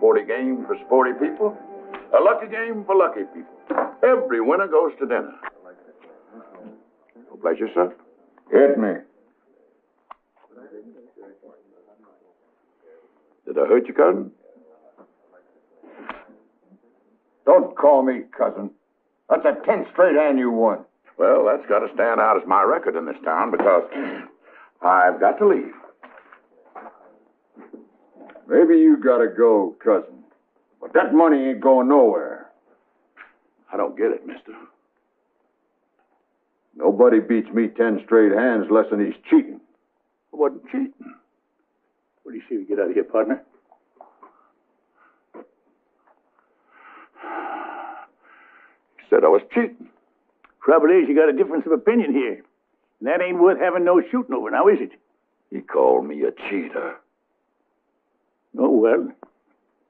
sporty game for sporty people, a lucky game for lucky people. Every winner goes to dinner. Bless you, sir. Hit me. Did I hurt you, cousin? Don't call me cousin. That's a 10 straight hand you won. Well, that's got to stand out as my record in this town because I've got to leave. Maybe you gotta go, cousin. But that money ain't going nowhere. I don't get it, mister. Nobody beats me 10 straight hands less than he's cheating. I wasn't cheating. What do you say we get out of here, partner? He said I was cheating. Trouble is, you got a difference of opinion here. And that ain't worth having no shooting over, now is it? He called me a cheater. Oh, well.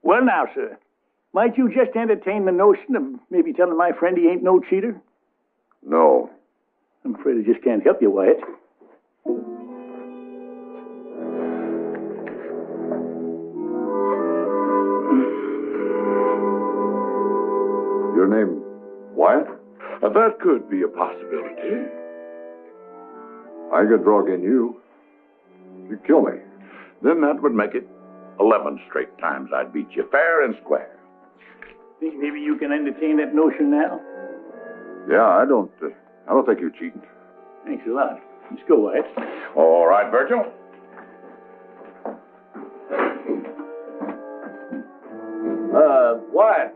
Well, now, sir. Might you just entertain the notion of maybe telling my friend he ain't no cheater? No. I'm afraid I just can't help you, Wyatt. Your name, Wyatt? That could be a possibility. I could draw against you. You kill me. Then that would make it 11 straight times I'd beat you fair and square. Think maybe you can entertain that notion now? Yeah, I don't think you're cheating. Thanks a lot. Let's go, Wyatt. All right, Virgil. Wyatt.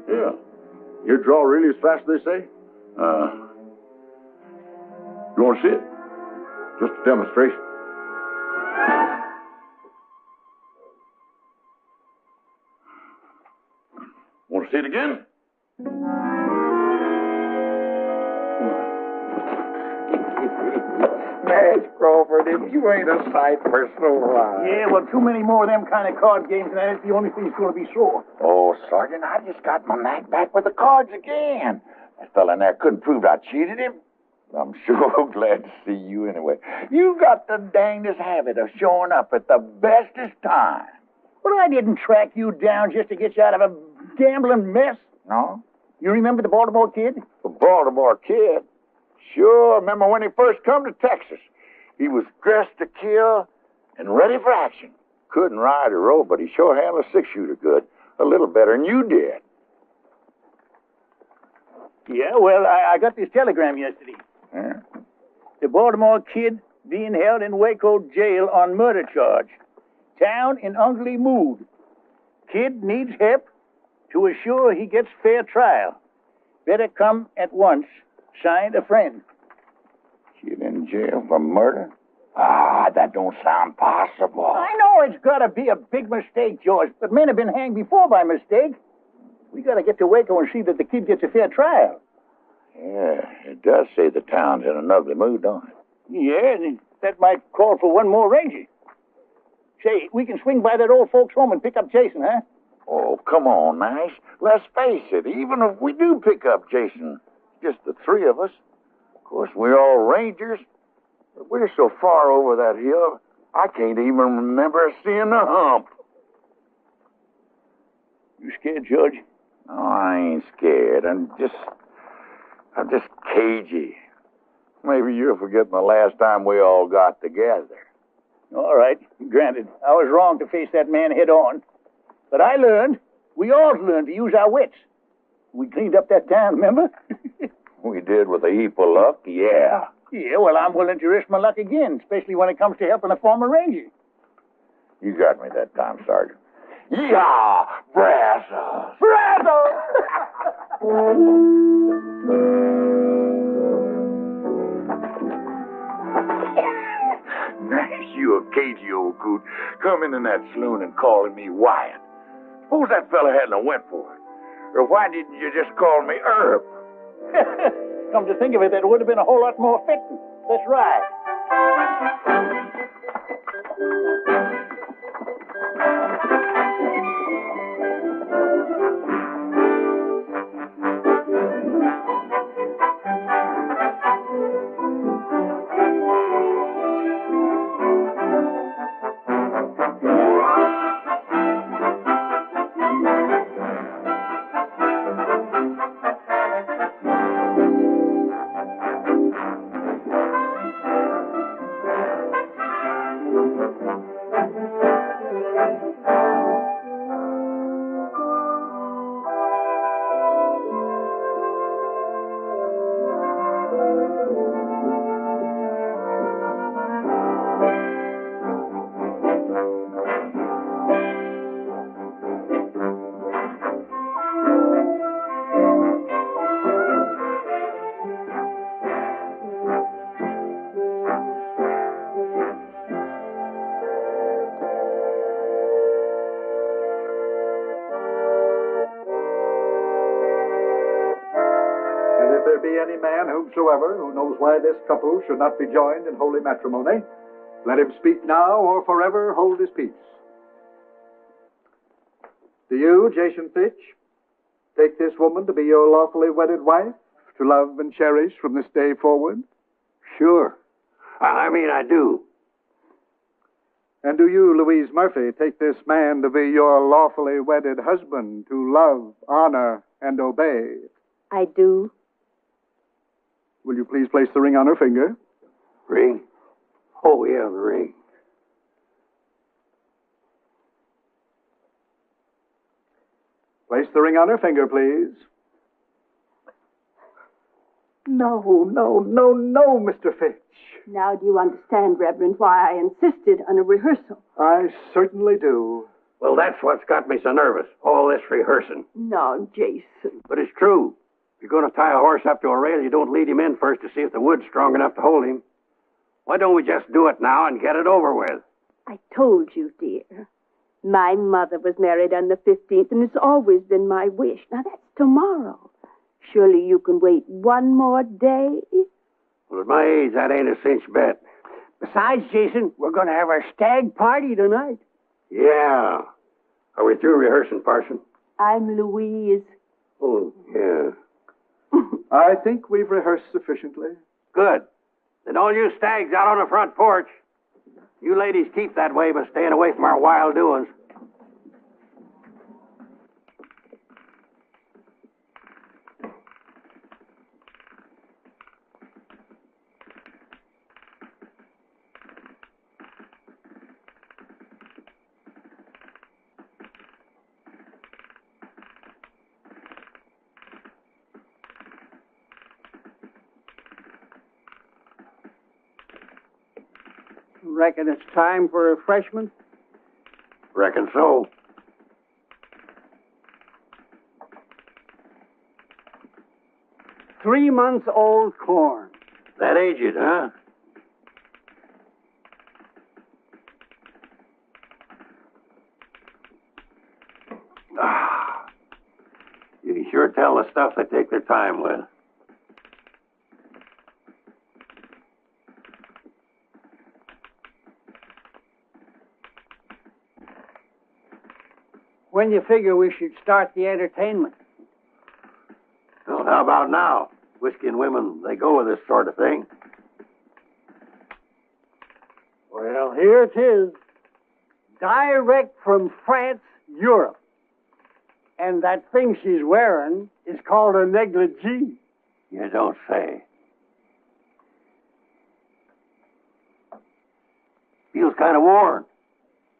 Yeah. You draw really as fast as they say? You want to see it? Just a demonstration. Want to see it again? Madge Crawford, if you ain't a sight for sore eyes. Yeah, well, too many more of them kind of card games, and that's the only thing that's going to be sore. Oh, Sergeant, I just got my knack back with the cards again. That fella in there couldn't prove I cheated him. I'm sure glad to see you anyway. You got the dangest habit of showing up at the bestest time. Well, I didn't track you down just to get you out of a gambling mess. No? You remember the Baltimore Kid? The Baltimore Kid? Sure, remember when he first come to Texas. He was dressed to kill and ready for action. Couldn't ride or row, but he sure handled a six-shooter good. A little better than you did. Yeah, well, I got this telegram yesterday. Yeah? The Baltimore Kid being held in Waco jail on murder charge. Town in ugly mood. Kid needs help to assure he gets fair trial. Better come at once. Signed, a friend. Kid in jail for murder? Ah, that don't sound possible. I know it's got to be a big mistake, George, but men have been hanged before by mistake. We got to get to Waco and see that the kid gets a fair trial. Yeah, it does say the town's in an ugly mood, don't it? Yeah, and that might call for one more ranger. Say, we can swing by that old folks' home and pick up Jason, huh? Oh, come on, Nash. Let's face it, even if we do pick up Jason, just the three of us, of course, we're all rangers, but we're so far over that hill, I can't even remember seeing the hump. You scared, George? No, I ain't scared. I'm just cagey. Maybe you're forgetting the last time we all got together. All right, granted. I was wrong to face that man head on. But I learned, we all learned to use our wits. We cleaned up that town, remember? We did with a heap of luck, yeah. Yeah, well, I'm willing to risk my luck again, especially when it comes to helping a former ranger. You got me that time, Sergeant. Yeehaw! Brazos! Brazos! Nice, you a cagey old coot, coming in that saloon and calling me Wyatt. Suppose that fella hadn't went for it. Or why didn't you just call me Herb? Come to think of it, that would have been a whole lot more fitting. Let's ride. any man whomsoever who knows why this couple should not be joined in holy matrimony, let him speak now or forever hold his peace. Do you, Jason Fitch, take this woman to be your lawfully wedded wife, to love and cherish from this day forward? Sure. I do. And do you, Louise Murphy, take this man to be your lawfully wedded husband, to love, honor, and obey? I do. Will you please place the ring on her finger? Ring? Oh, yeah, the ring. Place the ring on her finger, please. No, Mr. Fitch. Now do you understand, Reverend, why I insisted on a rehearsal? I certainly do. Well, that's what's got me so nervous, all this rehearsing. No, Jason. But it's true. If you're going to tie a horse up to a rail, you don't lead him in first to see if the wood's strong enough to hold him. Why don't we just do it now and get it over with? I told you, dear. My mother was married on the 15th, and it's always been my wish. Now, that's tomorrow. Surely you can wait one more day? Well, at my age, that ain't a cinch bet. Besides, Jason, we're going to have our stag party tonight. Yeah. Are we through rehearsing, Parson? I'm Louise. Oh, yeah. I think we've rehearsed sufficiently. Good. Then all you stags out on the front porch. You ladies keep that way by staying away from our wild doings. Reckon it's time for refreshment? Reckon so. Three-month-old corn. That aged, huh? Ah, you can sure tell the stuff they take their time with. When you figure we should start the entertainment? Well, how about now? Whiskey and women, they go with this sort of thing. Well, here it is. Direct from France, Europe. And that thing she's wearing is called a negligee. You don't say. Feels kind of worn.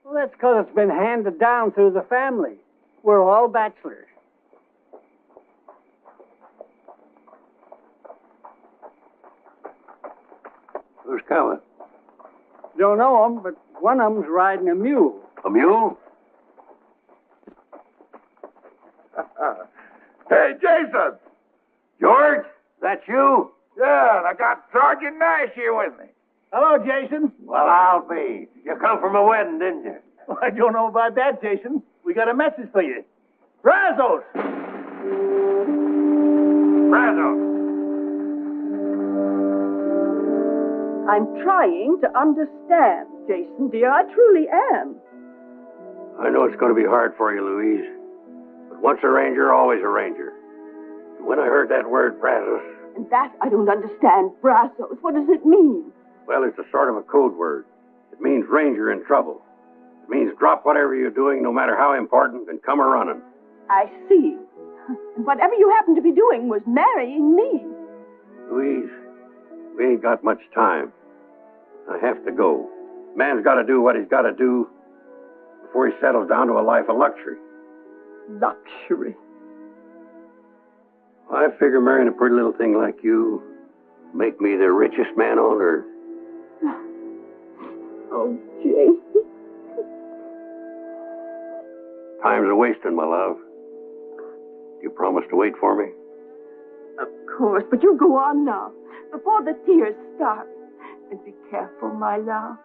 Well, that's because it's been handed down through the family. We're all bachelors. Who's coming? Don't know 'em, but one of 'em's riding a mule. A mule? Hey, Jason! George, that's you? Yeah, and I got Sergeant Nash here with me. Hello, Jason. Well, I'll be. You come from a wedding, didn't you? Well, I don't know about that, Jason. We got a message for you. Brazos! Brazos! I'm trying to understand, Jason, dear. I truly am. I know it's going to be hard for you, Louise. But once a ranger, always a ranger. When I heard that word, Brazos... And that I don't understand. Brazos, what does it mean? Well, it's a sort of a code word. It means ranger in trouble. It means drop whatever you're doing, no matter how important, and come a-running. I see. And whatever you happen to be doing was marrying me. Louise, we ain't got much time. I have to go. Man's got to do what he's got to do before he settles down to a life of luxury. Luxury. I figure marrying a pretty little thing like you make me the richest man on earth. Oh, Jason. Time's a-wasting, my love. You promise to wait for me? Of course, but you go on now, before the tears start. And be careful, my love.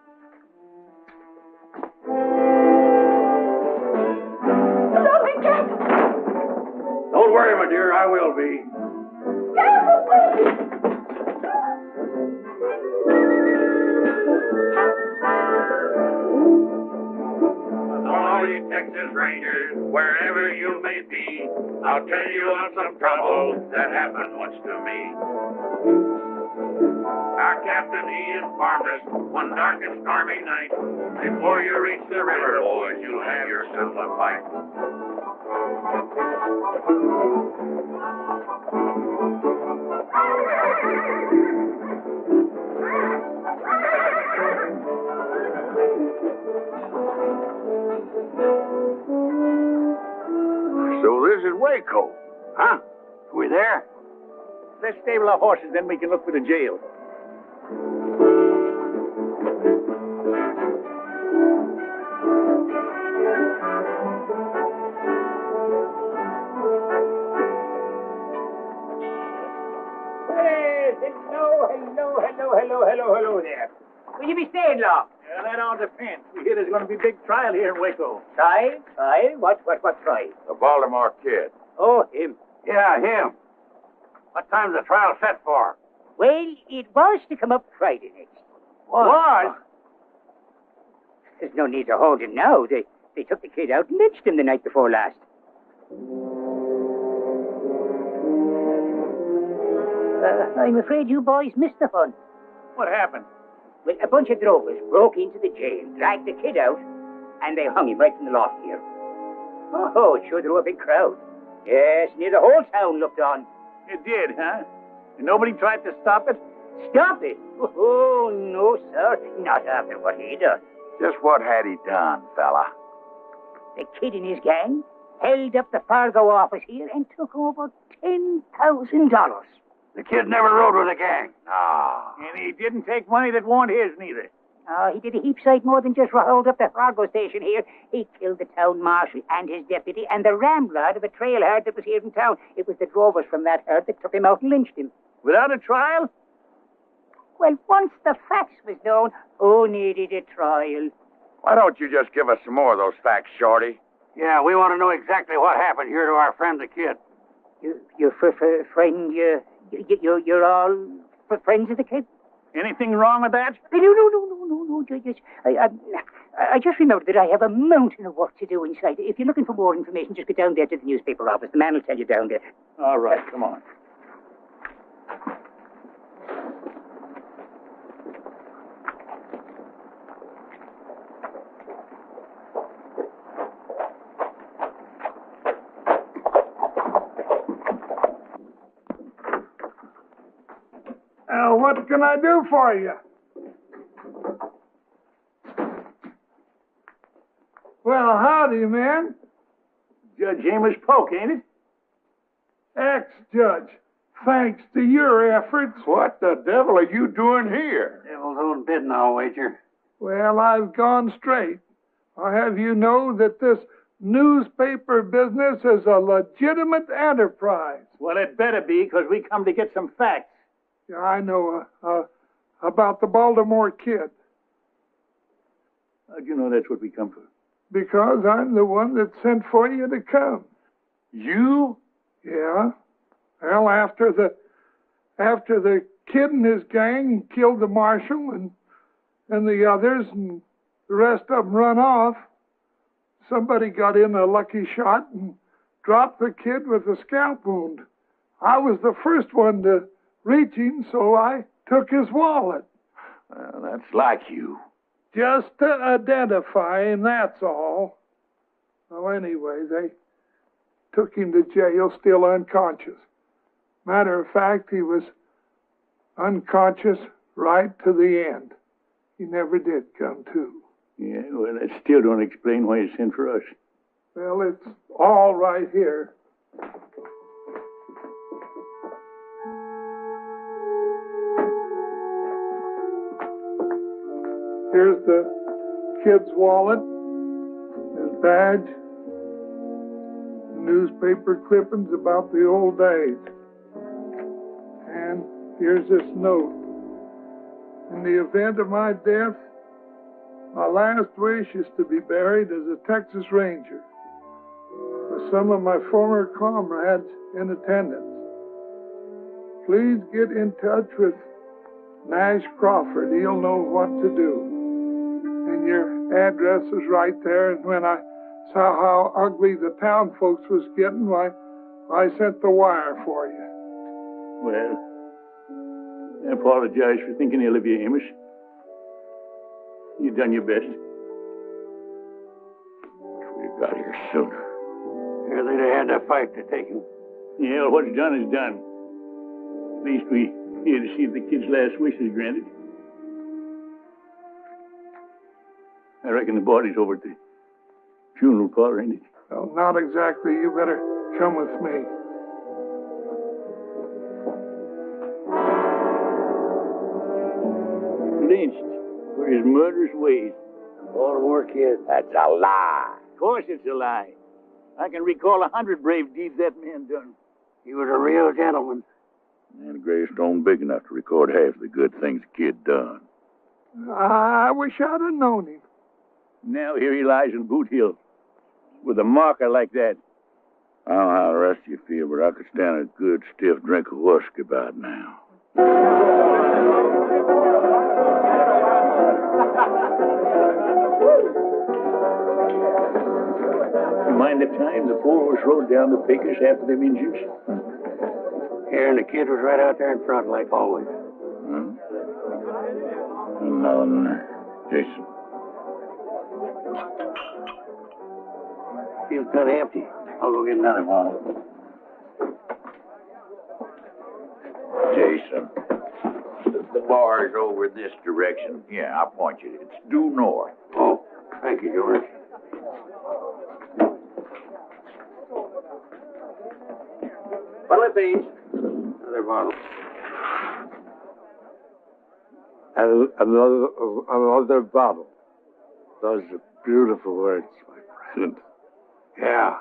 Don't be careful! Don't worry, my dear, I will be. Careful, please! Texas Rangers, wherever you may be, I'll tell you of some trouble that happened once to me. Our captain, he informed us one dark and stormy night, before you reach the river, boys, you'll have yourself a fight. So this is Waco, huh? We there? Let's stable our horses, then we can look for the jail. Hey, hello there. Will you be staying long? Yeah, that all depends. We hear there's going to be a big trial here in Waco. Trial? What trial? The Baltimore kid. Oh, him. Yeah, him. What time's the trial set for? Well, it was to come up Friday next. What? There's no need to hold him now. They took the kid out and lynched him the night before last. I'm afraid you boys missed the fun. What happened? Well, a bunch of drovers broke into the jail, dragged the kid out, and they hung him right from the loft here. Oh, it sure drew a big crowd. Yes, near the whole town looked on. It did, huh? And nobody tried to stop it? Stop it? Oh, no, sir. Not after what he done. Just what had he done, fella? The kid and his gang held up the Fargo office here and took over $10,000. The kid never rode with a gang. Ah. And he didn't take money that wasn't his, neither. He did a heap sight more than just hold up the Fargo station here. He killed the town marshal and his deputy and the ramrod of a trail herd that was here in town. It was the drovers from that herd that took him out and lynched him. Without a trial? Well, once the facts was known, who needed a trial? Why don't you just give us some more of those facts, Shorty? Yeah, we want to know exactly what happened here to our friend the kid. Your friend, you're all friends of the kid? Anything wrong with that? No. I just remembered that I have a mountain of work to do inside. If you're looking for more information, just go down there to the newspaper office. The man will tell you down there. All right, come on. What can I do for you? Well, howdy, man. Judge Amos Polk, ain't it? Ex-judge. Thanks to your efforts. What the devil are you doing here? Devil's own bid now, wager. Well, I've gone straight. I'll have you know that this newspaper business is a legitimate enterprise. Well, it better be, because we come to get some facts. Yeah, I know about the Baltimore kid. How'd you know that's what we come for? Because I'm the one that sent for you to come. You? Yeah. Well, after the kid and his gang killed the marshal and the others and the rest of them run off, somebody got in a lucky shot and dropped the kid with a scalp wound. I was the first one to reach him, so I took his wallet. That's like you. Just to identify him, that's all. Well, anyway, they took him to jail still unconscious. Matter of fact, he was unconscious right to the end. He never did come to. Yeah, well, that still don't explain why you sent for us. Well, it's all right here. Here's the kid's wallet, his badge, newspaper clippings about the old days. And here's this note. In the event of my death, my last wish is to be buried as a Texas Ranger with some of my former comrades in attendance. Please get in touch with Nash Crawford. He'll know what to do. And your address is right there. And when I saw how ugly the town folks was getting, why, I sent the wire for you. Well, I apologize for thinking ill of you, Amos. You done your best. We got here sooner. Yeah, they'd have had that fight to take him. Yeah, well, what's done is done. At least we here to see if the kid's last wish is granted. I reckon the body's over at the funeral parlor, ain't it? Well, not exactly. You better come with me. Lynched for his murderous ways. Baltimore kid. That's a lie. Of course it's a lie. I can recall 100 brave deeds that man done. He was a real gentleman. And a gravestone big enough to record half the good things the kid done. I wish I'd have known him. Now here he lies in Boot Hill with a marker like that. I don't know how the rest of you feel, but I could stand a good stiff drink of whiskey about now. You mind the time the four of us rode down the Pecos after them Indians? Here, and the kid was right out there in front, like always. Another than that. Jason. Feels kind of empty. I'll go get another bottle. Jason. The bar is over this direction. Yeah, I'll point you. It's due north. Oh, thank you, George. What'll it be? Another bottle. Another bottle. Those are beautiful words, my friend. Yeah.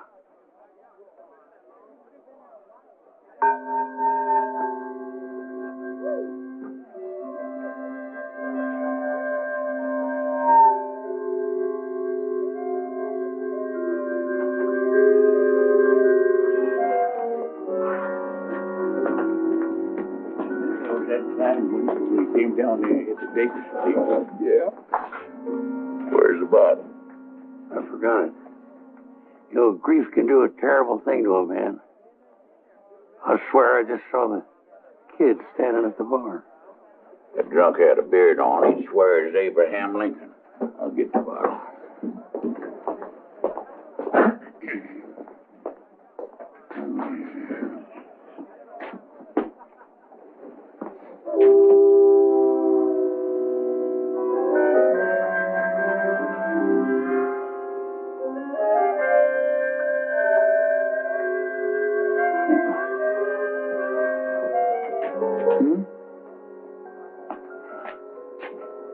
We came down there at the Baker's. Yeah. Where's the bottle? I forgot it. You know, grief can do a terrible thing to a man. I swear I just saw the kid standing at the bar. That drunk had a beard on. He'd swear it's Abraham Lincoln. I'll get the bottle.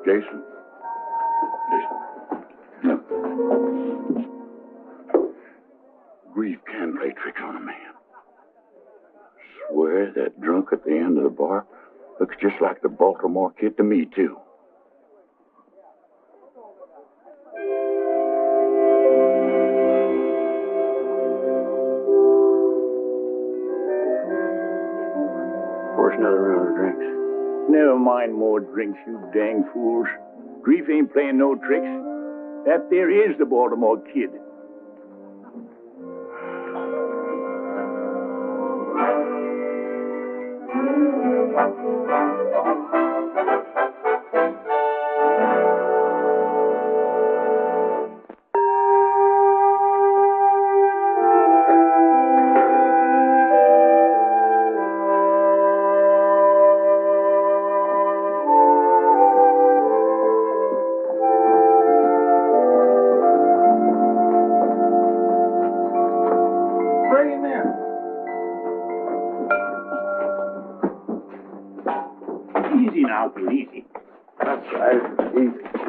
Jason. Look. Grief can play tricks on a man. Swear that drunk at the end of the bar looks just like the Baltimore kid to me, too. Pour us another round of drinks. Never mind more drinks, you dang fools. Grief ain't playing no tricks. That there is the Baltimore kid. Easy now, kid, easy. That's right.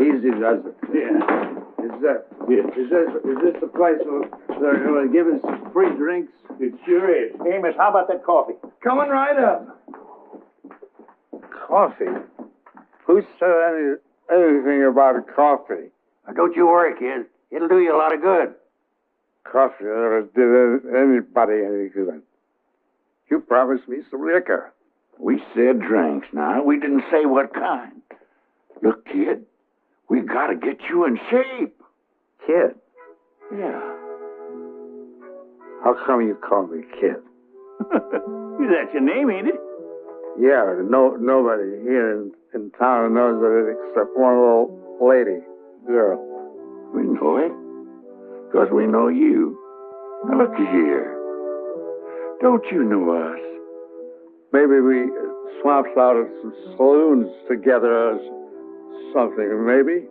Easy does it. Yeah. Is this the place where they're going to give us free drinks? It sure is. Amos, how about that coffee? Coming right up. Coffee? Who said anything about coffee? Now, don't you worry, kid. It'll do you a lot of good. Coffee never did anybody any good. You promised me some liquor. We said drinks now. We didn't say what kind. Look, kid, we gotta get you in shape. Kid? Yeah. How come you call me kid? That's your name, ain't it? Yeah, nobody here in town knows it except one little lady, girl. We know it. Because we know you. Now look here. Don't you know us? Maybe we swapped out at some saloons together or something, maybe?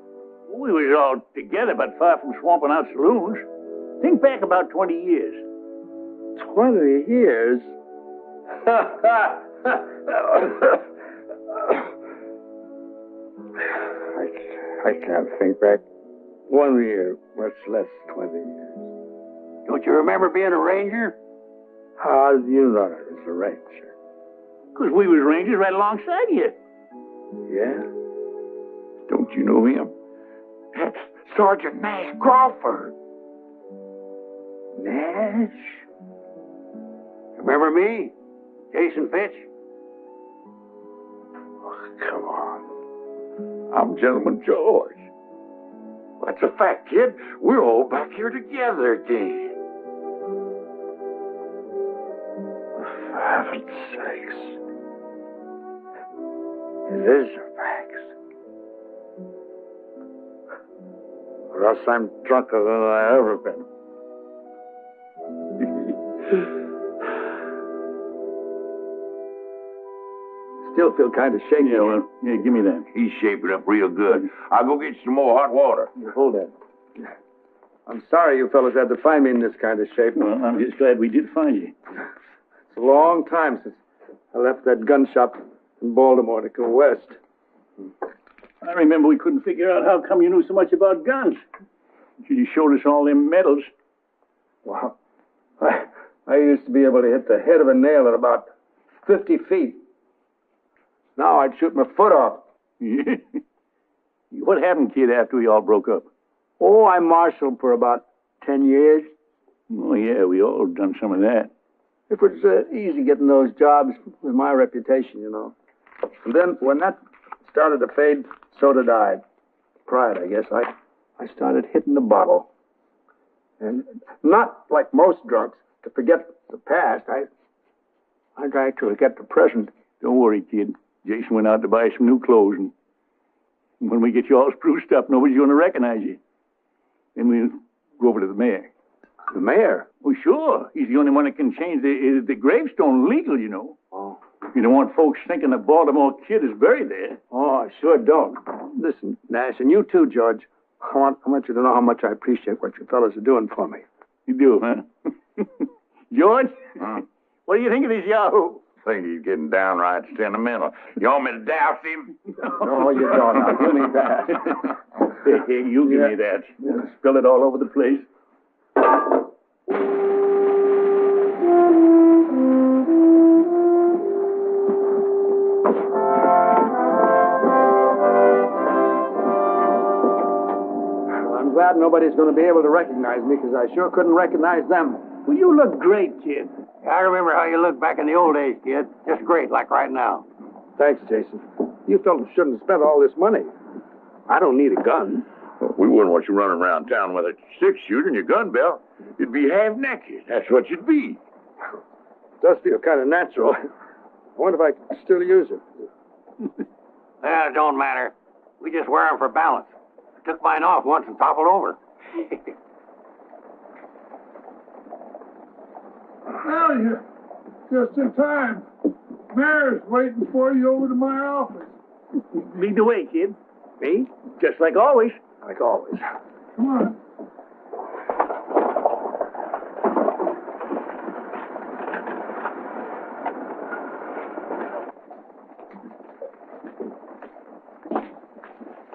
We was all together, but far from swamping out saloons. Think back about 20 years. 20 years? I can't think back 1 year, much less 20 years. Don't you remember being a ranger? How did you know I was a ranger? Because we was rangers right alongside you. Yeah? Don't you know him? That's Sergeant Nash Crawford. Nash? Remember me? Jason Fitch? Oh, come on. I'm Gentleman George. That's a fact, kid. We're all back here together again. For heaven's sakes. It is a fact. Or else I'm drunker than I ever been. Still feel kind of shaky. Yeah, well, give me that. He's shaping up real good. I'll go get you some more hot water. Hold that. I'm sorry you fellas had to find me in this kind of shape. Well, I'm just glad we did find you. It's a long time since I left that gun shop in Baltimore to go west. I remember we couldn't figure out how come you knew so much about guns. You showed us all them medals. Wow. I used to be able to hit the head of a nail at about 50 feet. Now I'd shoot my foot off. What happened, kid, after we all broke up? Oh, I marshaled for about 10 years. Oh, yeah, we all done some of that. It was easy getting those jobs with my reputation, you know. And then when that started to fade, so did I. Pride, I guess. I started hitting the bottle. And not like most drunks, to forget the past. I tried to forget the present. Don't worry, kid. Jason went out to buy some new clothes, and when we get you all spruced up, nobody's going to recognize you. Then we'll go over to the mayor. The mayor? Well, sure. He's the only one that can change the gravestone legal, you know. Oh. You don't want folks thinking a Baltimore kid is buried there. Oh, I sure don't. Listen, Nash, and you too, George. I want you to know how much I appreciate what you fellas are doing for me. You do, huh? George? What do you think of this Yahoo? I think he's getting downright sentimental. You want me to douse him? No, you don't. Now, give me that. Hey, you give me that. Spill it all over the place. I'm glad nobody's going to be able to recognize me, because I sure couldn't recognize them. Well, you look great, kid. I remember how you looked back in the old days, kid. Just great, like right now. Thanks, Jason. You fellas shouldn't have spent all this money. I don't need a gun. Well, we wouldn't want you running around town with a six-shooter in your gun belt. You'd be half-naked. That's what you'd be. It does feel kind of natural. I wonder if I can still use it. It don't matter. We just wear them for balance. I took mine off once and toppled over. Well, you're just in time. Mayor's waiting for you over to my office. Lead the way, kid. Me? Just like always. Like always. Come on.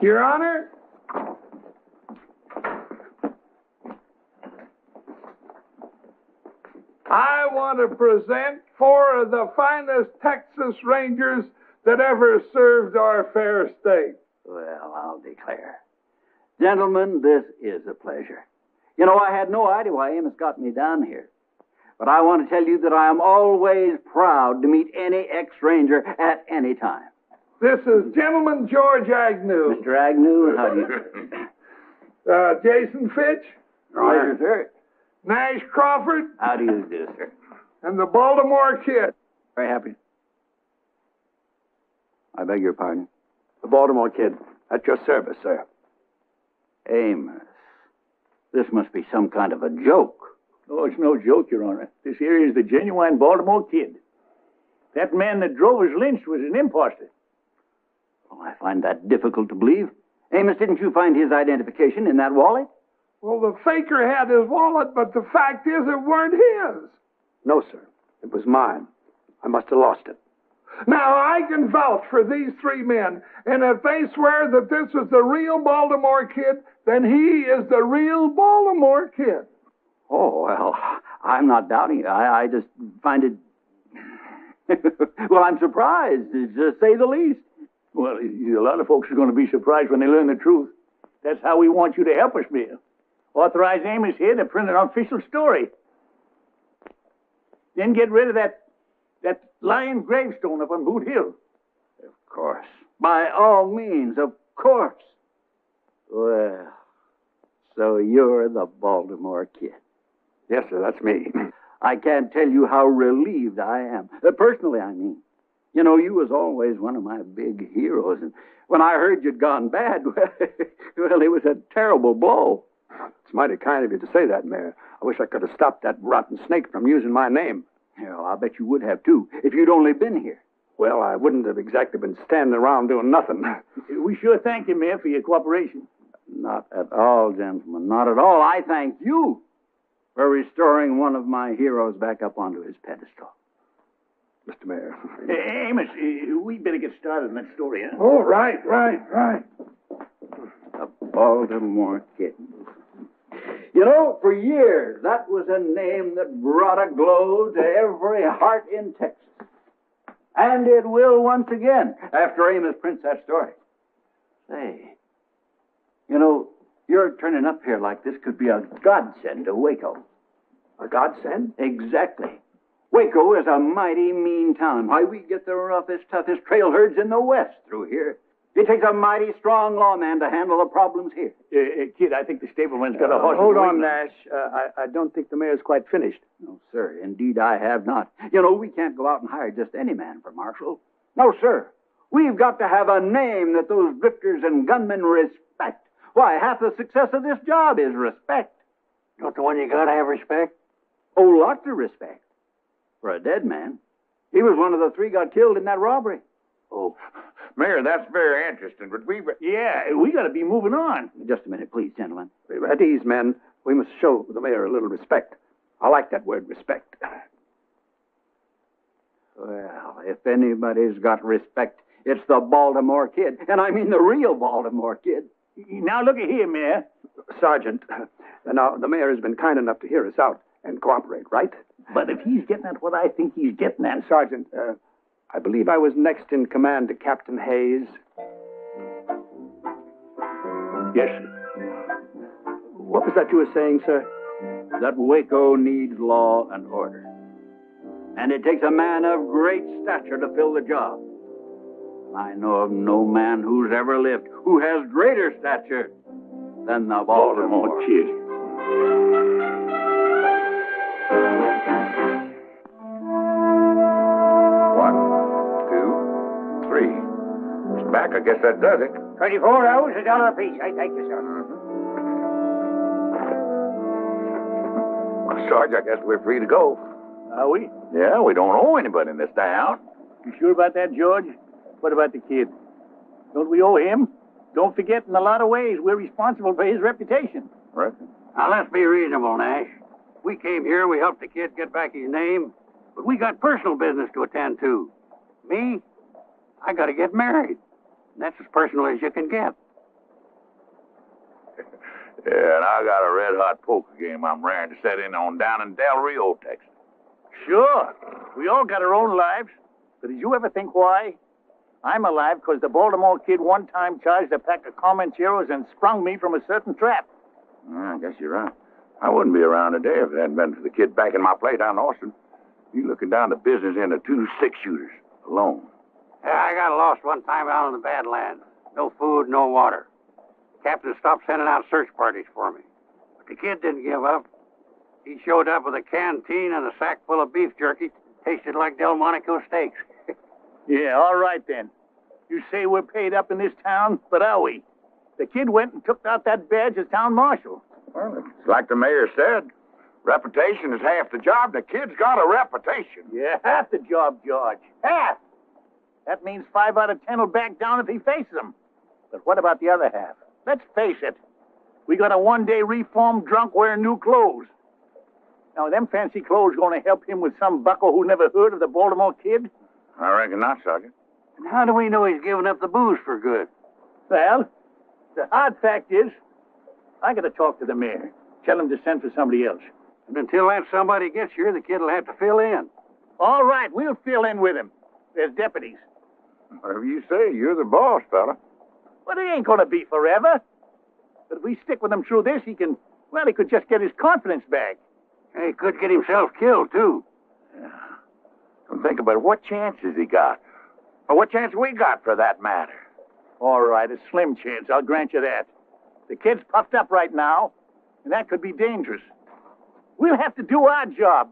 Your Honor, I want to present 4 of the finest Texas Rangers that ever served our fair state. Well, I'll declare. Gentlemen, this is a pleasure. You know, I had no idea why Amos got me down here. But I want to tell you that I am always proud to meet any ex-ranger at any time. This is Gentleman George Agnew. Mr. Agnew, how do you... Jason Fitch, Pleasure, sir. Nash Crawford How do you do, sir? and the Baltimore Kid. Very happy. I beg your pardon. The Baltimore Kid. At your service, sir. Amos, this must be some kind of a joke. Oh, it's no joke, Your Honor. This here is the genuine Baltimore Kid. That man that drove us lynched was an imposter. Well, I find that difficult to believe. Amos, didn't you find his identification in that wallet? Well, the faker had his wallet, but the fact is it weren't his. No, sir. It was mine. I must have lost it. Now, I can vouch for these three men, and if they swear that this was the real Baltimore Kid, then he is the real Baltimore Kid. Oh, well, I'm not doubting it. I just find it... well, I'm surprised, to say the least. Well, a lot of folks are going to be surprised when they learn the truth. That's how we want you to help us, Mayor. Authorize Amos here to print an official story. Then get rid of that lying gravestone up on Boot Hill. Of course. By all means, of course. Well, so you're the Baltimore Kid. Yes, sir, that's me. I can't tell you how relieved I am. Personally, I mean. You know, you was always one of my big heroes, and when I heard you'd gone bad, well, it was a terrible blow. It's mighty kind of you to say that, Mayor. I wish I could have stopped that rotten snake from using my name. Yeah, I'll bet you would have, too, if you'd only been here. Well, I wouldn't have exactly been standing around doing nothing. We sure thank you, Mayor, for your cooperation. Not at all, gentlemen, not at all. I thank you for restoring one of my heroes back up onto his pedestal. Mr. Mayor. Amos, we better get started on that story, huh? Oh, right. The Baltimore Kid. You know, for years, that was a name that brought a glow to every heart in Texas. And it will once again, after Amos prints that story. Say, you know, your turning up here like this could be a godsend to Waco. A godsend? Exactly. Waco is a mighty mean town. Why, we get the roughest, toughest trail herds in the West through here. It takes a mighty strong lawman to handle the problems here. Kid, I think the stableman's got a horse. Hold on, Nash. I don't think the mayor's quite finished. No, sir. Indeed, I have not. You know, we can't go out and hire just any man for marshal. No, sir. We've got to have a name that those drifters and gunmen respect. Why, half the success of this job is respect. Don't the one you gotta have respect? Oh, lots of respect. For a dead man. He was one of the three got killed in that robbery. Oh, Mayor, that's very interesting, but we got to be moving on. Just a minute, please, gentlemen. At ease, men. We must show the mayor a little respect. I like that word, respect. Well, if anybody's got respect, it's the Baltimore Kid. And I mean the real Baltimore Kid. Now, look at here, Mayor. Sergeant, now, the mayor has been kind enough to hear us out and cooperate, right? But if he's getting at what I think he's getting at... Sergeant, I believe I was next in command to Captain Hayes. Yes, sir. What was that you were saying, sir? That Waco needs law and order. And it takes a man of great stature to fill the job. I know of no man who's ever lived who has greater stature than the Baltimore Kid. Back, I guess that does it. 24 hours, $1 apiece. I thank you, sir. Well, Sarge, I guess we're free to go. Are we? Yeah, we don't owe anybody in this town. You sure about that, George? What about the kid? Don't we owe him? Don't forget, in a lot of ways, we're responsible for his reputation. Right. Now, let's be reasonable, Nash. We came here and we helped the kid get back his name, but we got personal business to attend to. Me, I got to get married. And that's as personal as you can get. Yeah, and I got a red-hot poker game I'm raring to set in on down in Del Rio, Texas. Sure. We all got our own lives. But did you ever think why? I'm alive because the Baltimore Kid one time charged a pack of Comancheros and sprung me from a certain trap. I guess you're right. I wouldn't be around today if it hadn't been for the kid back in my play down in Austin. You looking down the business into 2 6-shooters alone. Yeah, I got lost one time out in the Badlands. No food, no water. Captain stopped sending out search parties for me. But the kid didn't give up. He showed up with a canteen and a sack full of beef jerky. Tasted like Delmonico steaks. Yeah, all right then. You say we're paid up in this town, but are we? The kid went and took out that badge as town marshal. Well, it's like the mayor said. Reputation is half the job. The kid's got a reputation. Yeah, half the job, George. Half! That means 5 out of 10 will back down if he faces them. But what about the other half? Let's face it. We got a one-day reformed drunk wearing new clothes. Now, are them fancy clothes going to help him with some bucko who never heard of the Baltimore Kid? I reckon not, Sergeant. And how do we know he's giving up the booze for good? Well, the hard fact is, I got to talk to the mayor. Tell him to send for somebody else. And until that somebody gets here, the kid will have to fill in. All right, we'll fill in with him. There's deputies. Whatever you say, you're the boss, fella. But it ain't going to be forever. But if we stick with him through this, he could just get his confidence back. He could get himself killed, too. Yeah. Don't think about it. What chances he got? Or what chance we got, for that matter? All right, a slim chance, I'll grant you that. The kid's puffed up right now, and that could be dangerous. We'll have to do our job.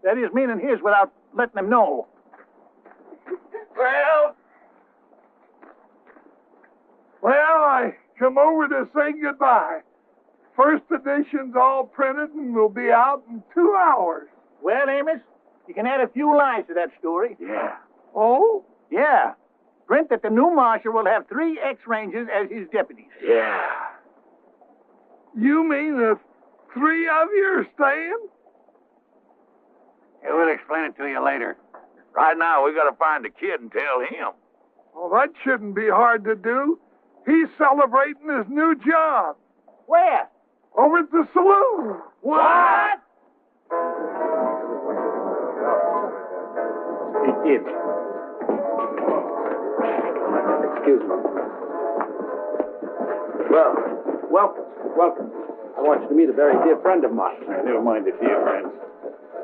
That is, meaning his, without letting them know. Well, I come over to say goodbye. First edition's all printed and will be out in 2 hours. Well, Amos, you can add a few lines to that story. Yeah. Oh? Yeah. Print that the new marshal will have 3 ex-rangers as his deputies. Yeah. You mean the 3 of you are staying? Yeah, we'll explain it to you later. Right now, we got to find the kid and tell him. Well, that shouldn't be hard to do. He's celebrating his new job. Where? Over at the saloon. What? Hey, kid. Excuse me. Well, welcome. I want you to meet a very dear friend of mine. Never mind the dear friends.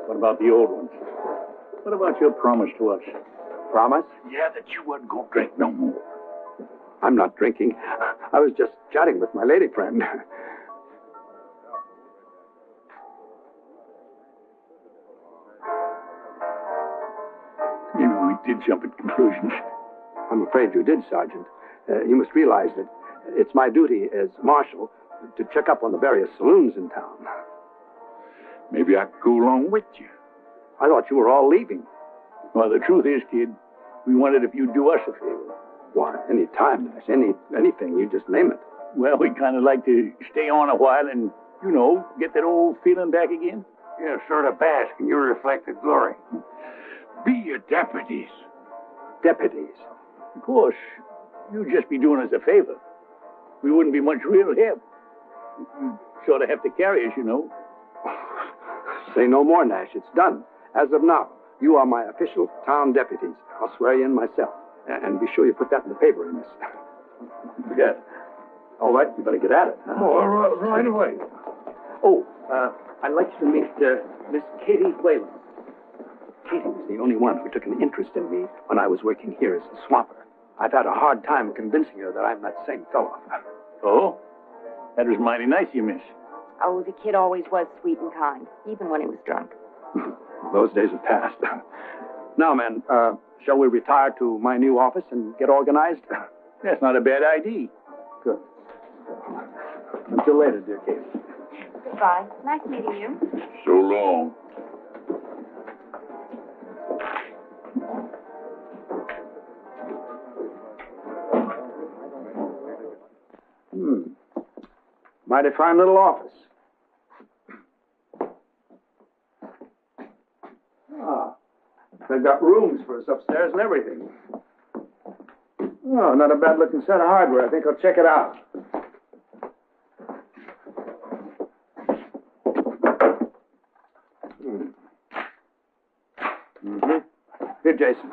What about the old ones? What about your promise to us? Promise? Yeah, that you wouldn't go drink no more. I'm not drinking. I was just chatting with my lady friend. Maybe we did jump at conclusions. I'm afraid you did, Sergeant. You must realize that it's my duty as marshal to check up on the various saloons in town. Maybe I could go along with you. I thought you were all leaving. Well, the truth is, kid, we wondered if you'd do us a favor. Why, any time, Nash, anything, you just name it. Well, we'd kind of like to stay on a while and, get that old feeling back again. Yeah, sort of bask in your reflected glory. Be your deputies. Deputies? Of course, you'd just be doing us a favor. We wouldn't be much real help. You'd sort of have to carry us, Say no more, Nash. It's done. As of now, you are my official town deputies. I'll swear you in myself. And be sure you put that in the paper, Amos. Yeah. All right, you better get at it. Huh? Oh, right away. Oh, I'd like you to meet Miss Katie Whalen. Katie was the only one who took an interest in me when I was working here as a swamper. I've had a hard time convincing her that I'm that same fellow. Oh? That was mighty nice, you miss. Oh, the kid always was sweet and kind, even when he was drunk. Those days have passed. Now, men, shall we retire to my new office and get organized? That's not a bad idea. Good. Until later, dear Katie. Goodbye. Nice meeting you. So long. Mighty fine little office. They've got rooms for us upstairs and everything. Oh, not a bad-looking set of hardware. I think I'll check it out. Here, Jason.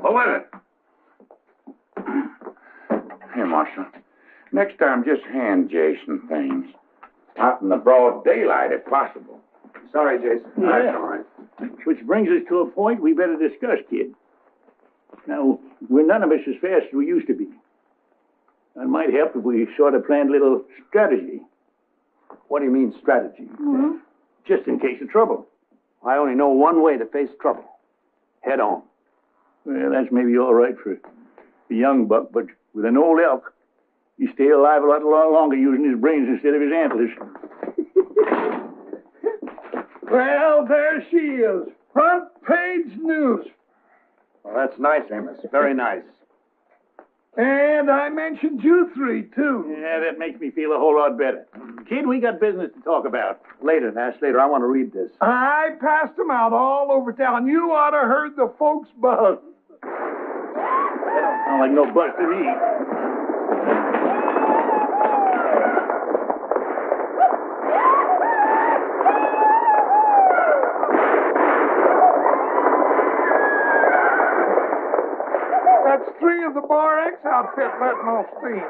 Hold it. Here, Marshal. Next time, just hand Jason things. Out in the broad daylight, if possible. Sorry, Jason. Yeah. That's all right. Which brings us to a point we better discuss, kid. Now, we're none of us as fast as we used to be. It might help if we sort of planned a little strategy. What do you mean, strategy? Mm-hmm. Just in case of trouble. I only know one way to face trouble. Head on. Well, that's maybe all right for a young buck, but with an old elk, you stay alive a lot longer using his brains instead of his antlers. Well, there she is. Front page news. Well, that's nice, Amos. Very nice. And I mentioned you three, too. Yeah, that makes me feel a whole lot better. Kid, we got business to talk about. Later, Nash, later. I want to read this. I passed them out all over town. You ought to heard the folks buzz. That don't sound like no buzz to me. That's three of the Bar X outfit letting off steam.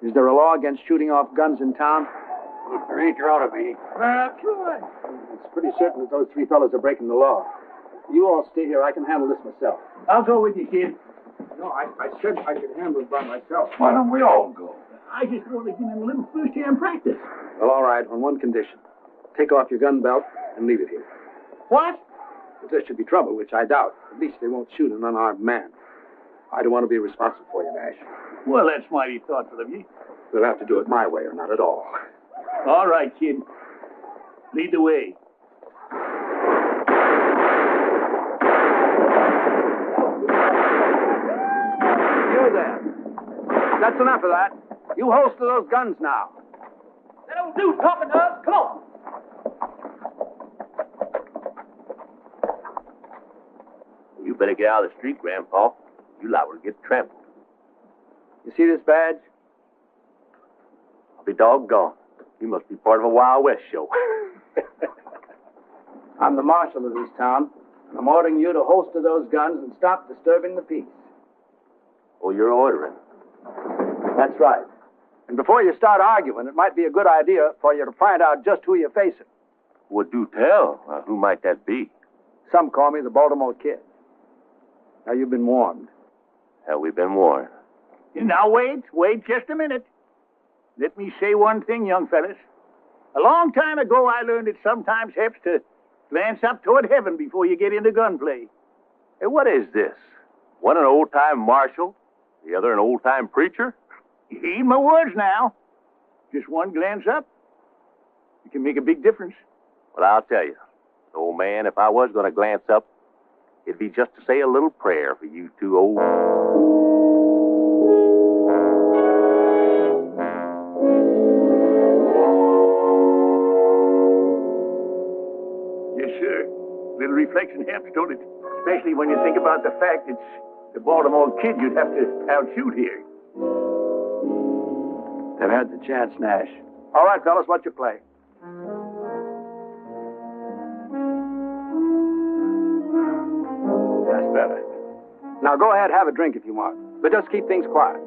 Is there a law against shooting off guns in town? If there ain't, there ought to be. That's right. It's pretty certain that those three fellas are breaking the law. You all stay here. I can handle this myself. I'll go with you, kid. No, I said I could handle it by myself. Why don't we all go? I just want to give him a little first-hand practice. Well, all right, on one condition. Take off your gun belt and leave it here. What? If there should be trouble, which I doubt, at least they won't shoot an unarmed man. I don't want to be responsible for you, Nash. Well, that's mighty thoughtful of you. We'll have to do it my way or not at all. All right, kid. Lead the way. You there. That's enough of that. You holster those guns now. That'll do, talking to us. Come on. You better get out of the street, Grandpa. You liable to get trampled. You see this badge? I'll be doggone. You must be part of a Wild West show. I'm the marshal of this town, and I'm ordering you to holster those guns and stop disturbing the peace. Oh, you're ordering. That's right. And before you start arguing, it might be a good idea for you to find out just who you're facing. Well, do tell. Who might that be? Some call me the Baltimore Kid. Now, you've been warned. Have we been warned? Now, wait just a minute. Let me say one thing, young fellas. A long time ago, I learned it sometimes helps to glance up toward heaven before you get into gunplay. Hey, what is this? One an old-time marshal, the other an old-time preacher? Heed my words now. Just one glance up, it can make a big difference. Well, I'll tell you, old man, if I was going to glance up, it'd be just to say a little prayer for you two old... Yes, sir. Little reflection helps, don't it? Especially when you think about the fact it's the Baltimore Kid you'd have to outshoot here. They've had the chance, Nash. All right, fellas, what's your play? That's better. Now, go ahead, have a drink if you want. But just keep things quiet.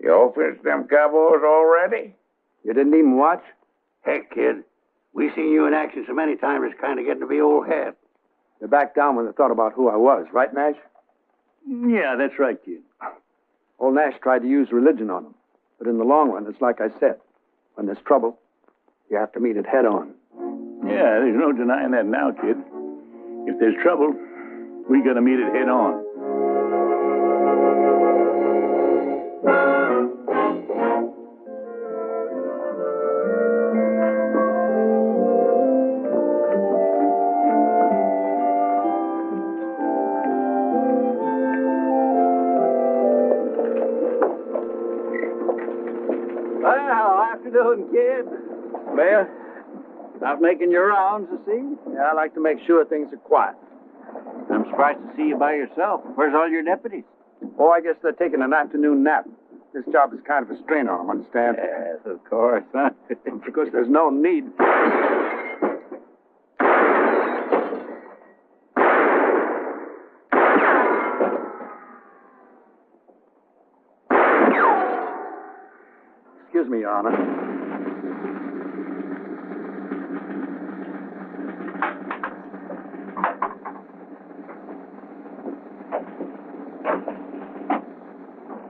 You all finished them cowboys already? You didn't even watch? Heck, kid. We seen you in action so many times, it's kind of getting to be old hat. You backed down when they thought about who I was, right, Nash? Yeah, that's right, kid. Old Nash tried to use religion on them. But in the long run, it's like I said. When there's trouble, you have to meet it head on. Yeah, there's no denying that now, kid. If there's trouble, we gotta meet it head on. Well, afternoon, kid. Mayor? Out making your rounds, I see. Yeah, I like to make sure things are quiet. I'm surprised to see you by yourself. Where's all your deputies? Oh, I guess they're taking an afternoon nap. This job is kind of a strain on him, understand? Yes, of course, huh? Because there's no need. Excuse me, Your Honor.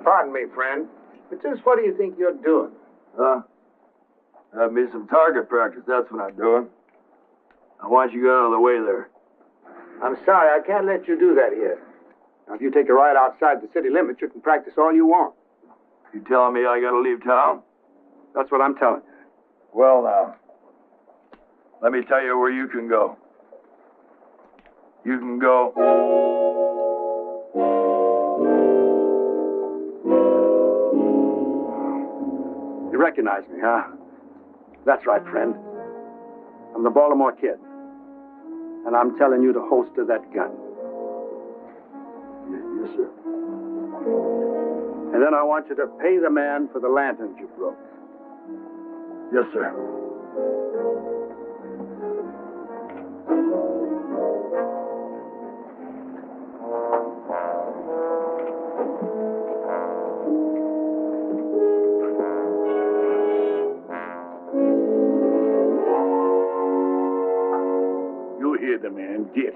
Pardon me, friend, but just what do you think you're doing? Have me some target practice, that's what I'm doing. I want you out of the way there. I'm sorry, I can't let you do that here. Now, if you take a ride outside the city limits, you can practice all you want. You telling me I gotta leave town? That's what I'm telling you. Well, now, let me tell you where you can go. You can go... You recognize me, huh? That's right, friend. I'm the Baltimore Kid. And I'm telling you to holster that gun. Yes, sir. And then I want you to pay the man for the lanterns you broke. Yes, sir. You hear the man. Get.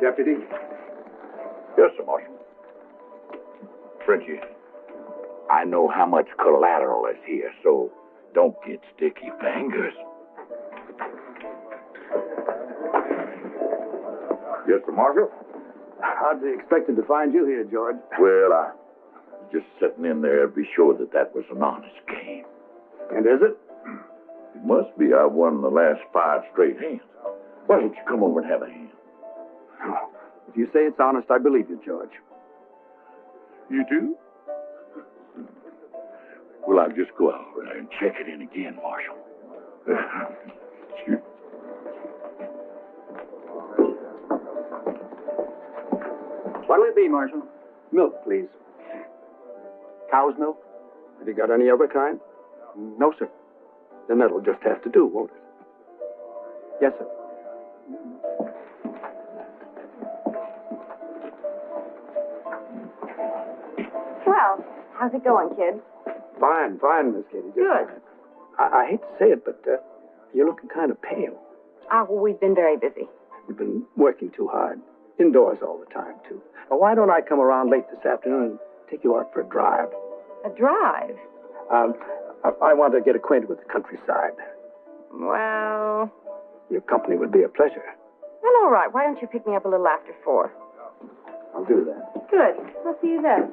Deputy? Yes, sir, Marshal. Frenchie, I know how much collateral is here, so don't get sticky fingers. Yes, sir, Marshal? Hardly expected to find you here, George. Well, I was just sitting in there to be sure that was an honest game. And is it? It must be. I won the last 5 straight hands. Why don't you come over and have a hand? If you say it's honest, I believe you, George. You do? Well, I'll just go out there and check it in again, Marshal. Excuse me. What'll it be, Marshal? Milk, please. Cow's milk? Have you got any other kind? No, sir. Then that'll just have to do, won't it? Yes, sir. Well, how's it going, kid? Fine, Miss Katie. Good. I hate to say it, but you're looking kind of pale. Well, we've been very busy. You've been working too hard. Indoors all the time, too. Now, why don't I come around late this afternoon and take you out for a drive? A drive? I want to get acquainted with the countryside. Well... Your company would be a pleasure. Well, all right. Why don't you pick me up a little after 4? I'll do that. Good. I'll see you then.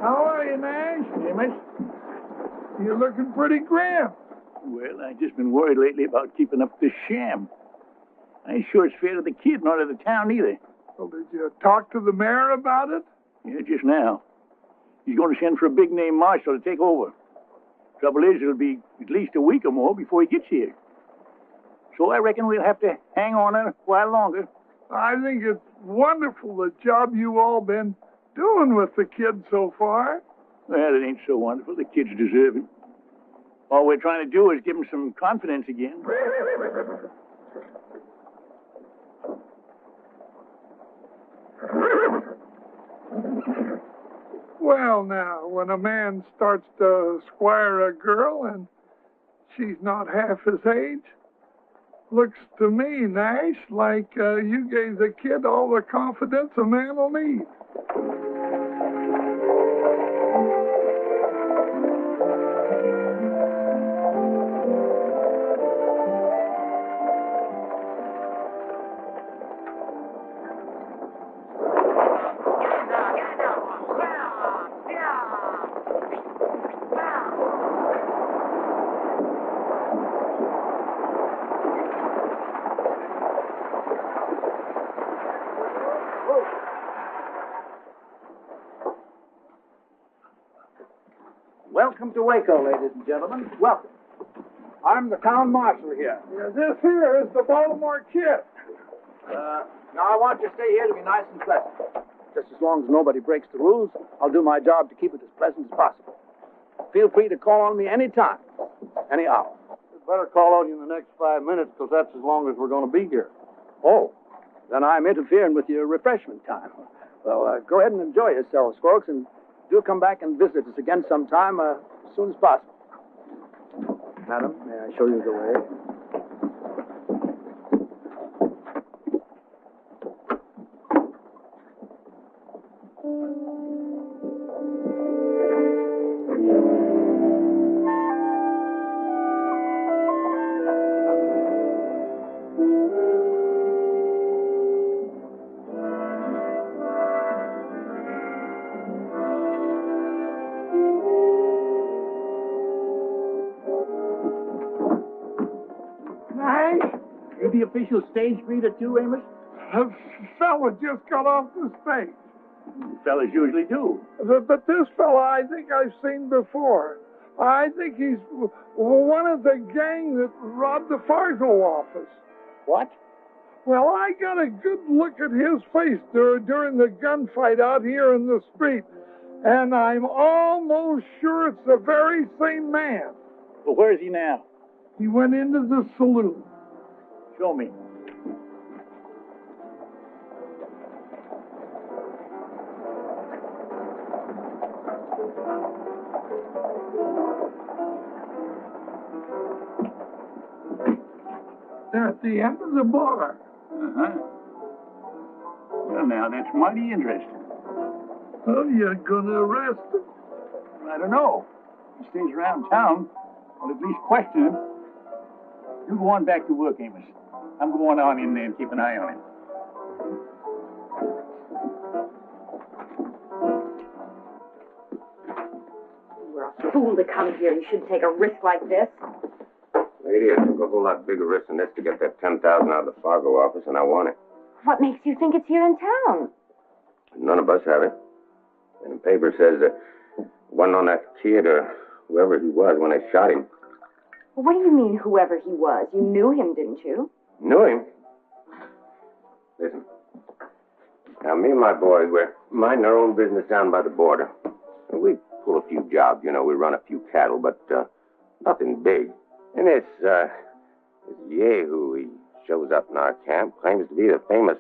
How are you, Nash? Amos? You're looking pretty grim. Well, I've just been worried lately about keeping up this sham. I ain't sure it's fair to the kid, nor to the town either. Well, did you talk to the mayor about it? Yeah, just now. He's going to send for a big-name marshal to take over. Trouble is, it'll be at least a week or more before he gets here. So I reckon we'll have to hang on a while longer. I think it's wonderful the job you all been doing with the kid so far. Well, it ain't so wonderful. The kids deserve it. All we're trying to do is give them some confidence again. Well, now, when a man starts to squire a girl and she's not half his age, looks to me, Nash, like you gave the kid all the confidence a man will need. Welcome to Waco, ladies and gentlemen. Welcome. I'm the town marshal here. Yeah, this here is the Baltimore Kid. Now I want you to stay here to be nice and pleasant. Just as long as nobody breaks the rules, I'll do my job to keep it as pleasant as possible. Feel free to call on me any time, any hour. We'd better call on you in the next 5 minutes, because that's as long as we're going to be here. Oh, then I'm interfering with your refreshment time. Well, go ahead and enjoy yourselves, folks, and do come back and visit us again sometime as soon as possible. Madam, may I show you the way? The official stage greeter too, Amos? A fella just got off the stage. Fellas usually do. But this fella I think I've seen before. I think he's one of the gang that robbed the Fargo office. What? Well, I got a good look at his face during the gunfight out here in the street, and I'm almost sure it's the very same man. Well, where is he now? He went into the saloon. Show me. They're at the end of the bar. Uh-huh. Well, now, that's mighty interesting. Oh, you're gonna arrest him? I don't know. He stays around town. I'll at least question him. You go on back to work, Amos. I'm going on in there and keep an eye on him. You're a fool to come here. You shouldn't take a risk like this. Lady, I took a whole lot bigger risk than this to get that $10,000 out of the Fargo office, and I want it. What makes you think it's here in town? None of us have it. And the paper says that it wasn't on that kid or whoever he was when they shot him. What do you mean, whoever he was? You knew him, didn't you? Knew him? Listen. Now, me and my boys, we're minding our own business down by the border. We pull a few jobs, you know. We run a few cattle, but nothing big. And this Yahoo, he shows up in our camp, claims to be the famous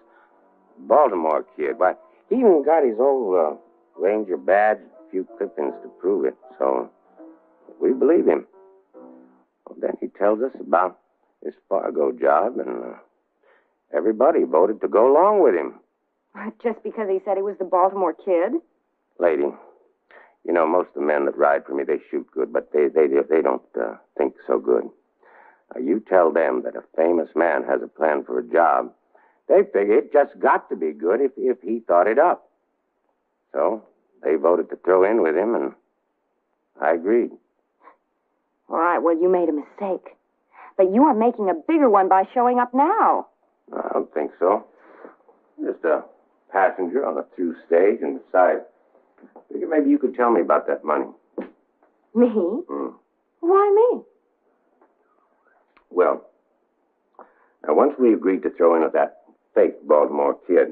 Baltimore Kid. Why, he even got his old Ranger badge, a few clippings to prove it. So we believe him. Well, then he tells us about his Fargo job, and everybody voted to go along with him. Just because he said he was the Baltimore Kid? Lady, you know, most of the men that ride for me, they shoot good, but they don't think so good. You tell them that a famous man has a plan for a job, they figure it just got to be good if he thought it up. So they voted to throw in with him, and I agreed. All right, well, you made a mistake. But you are making a bigger one by showing up now. I don't think so. Just a passenger on a through stage, and besides, I figured maybe you could tell me about that money. Me? Why me? Well, now once we agreed to throw in with that fake Baltimore Kid,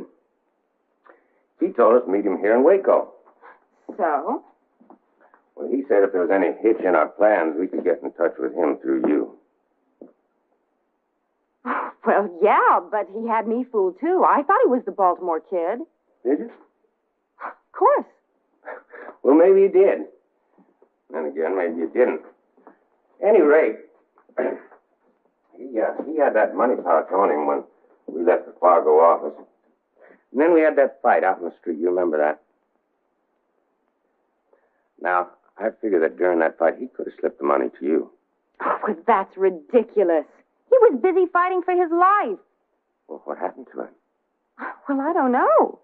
he told us to meet him here in Waco. So? Well, he said if there was any hitch in our plans, we could get in touch with him through you. Well, yeah, but he had me fooled, too. I thought he was the Baltimore Kid. Did you? Of course. Well, maybe you did. Then again, maybe you didn't. Any rate, he had that money pouch on him when we left the Fargo office. And then we had that fight out in the street. You remember that? Now, I figure that during that fight, he could have slipped the money to you. Oh, well, that's ridiculous. He was busy fighting for his life. Well, what happened to him? Well, I don't know.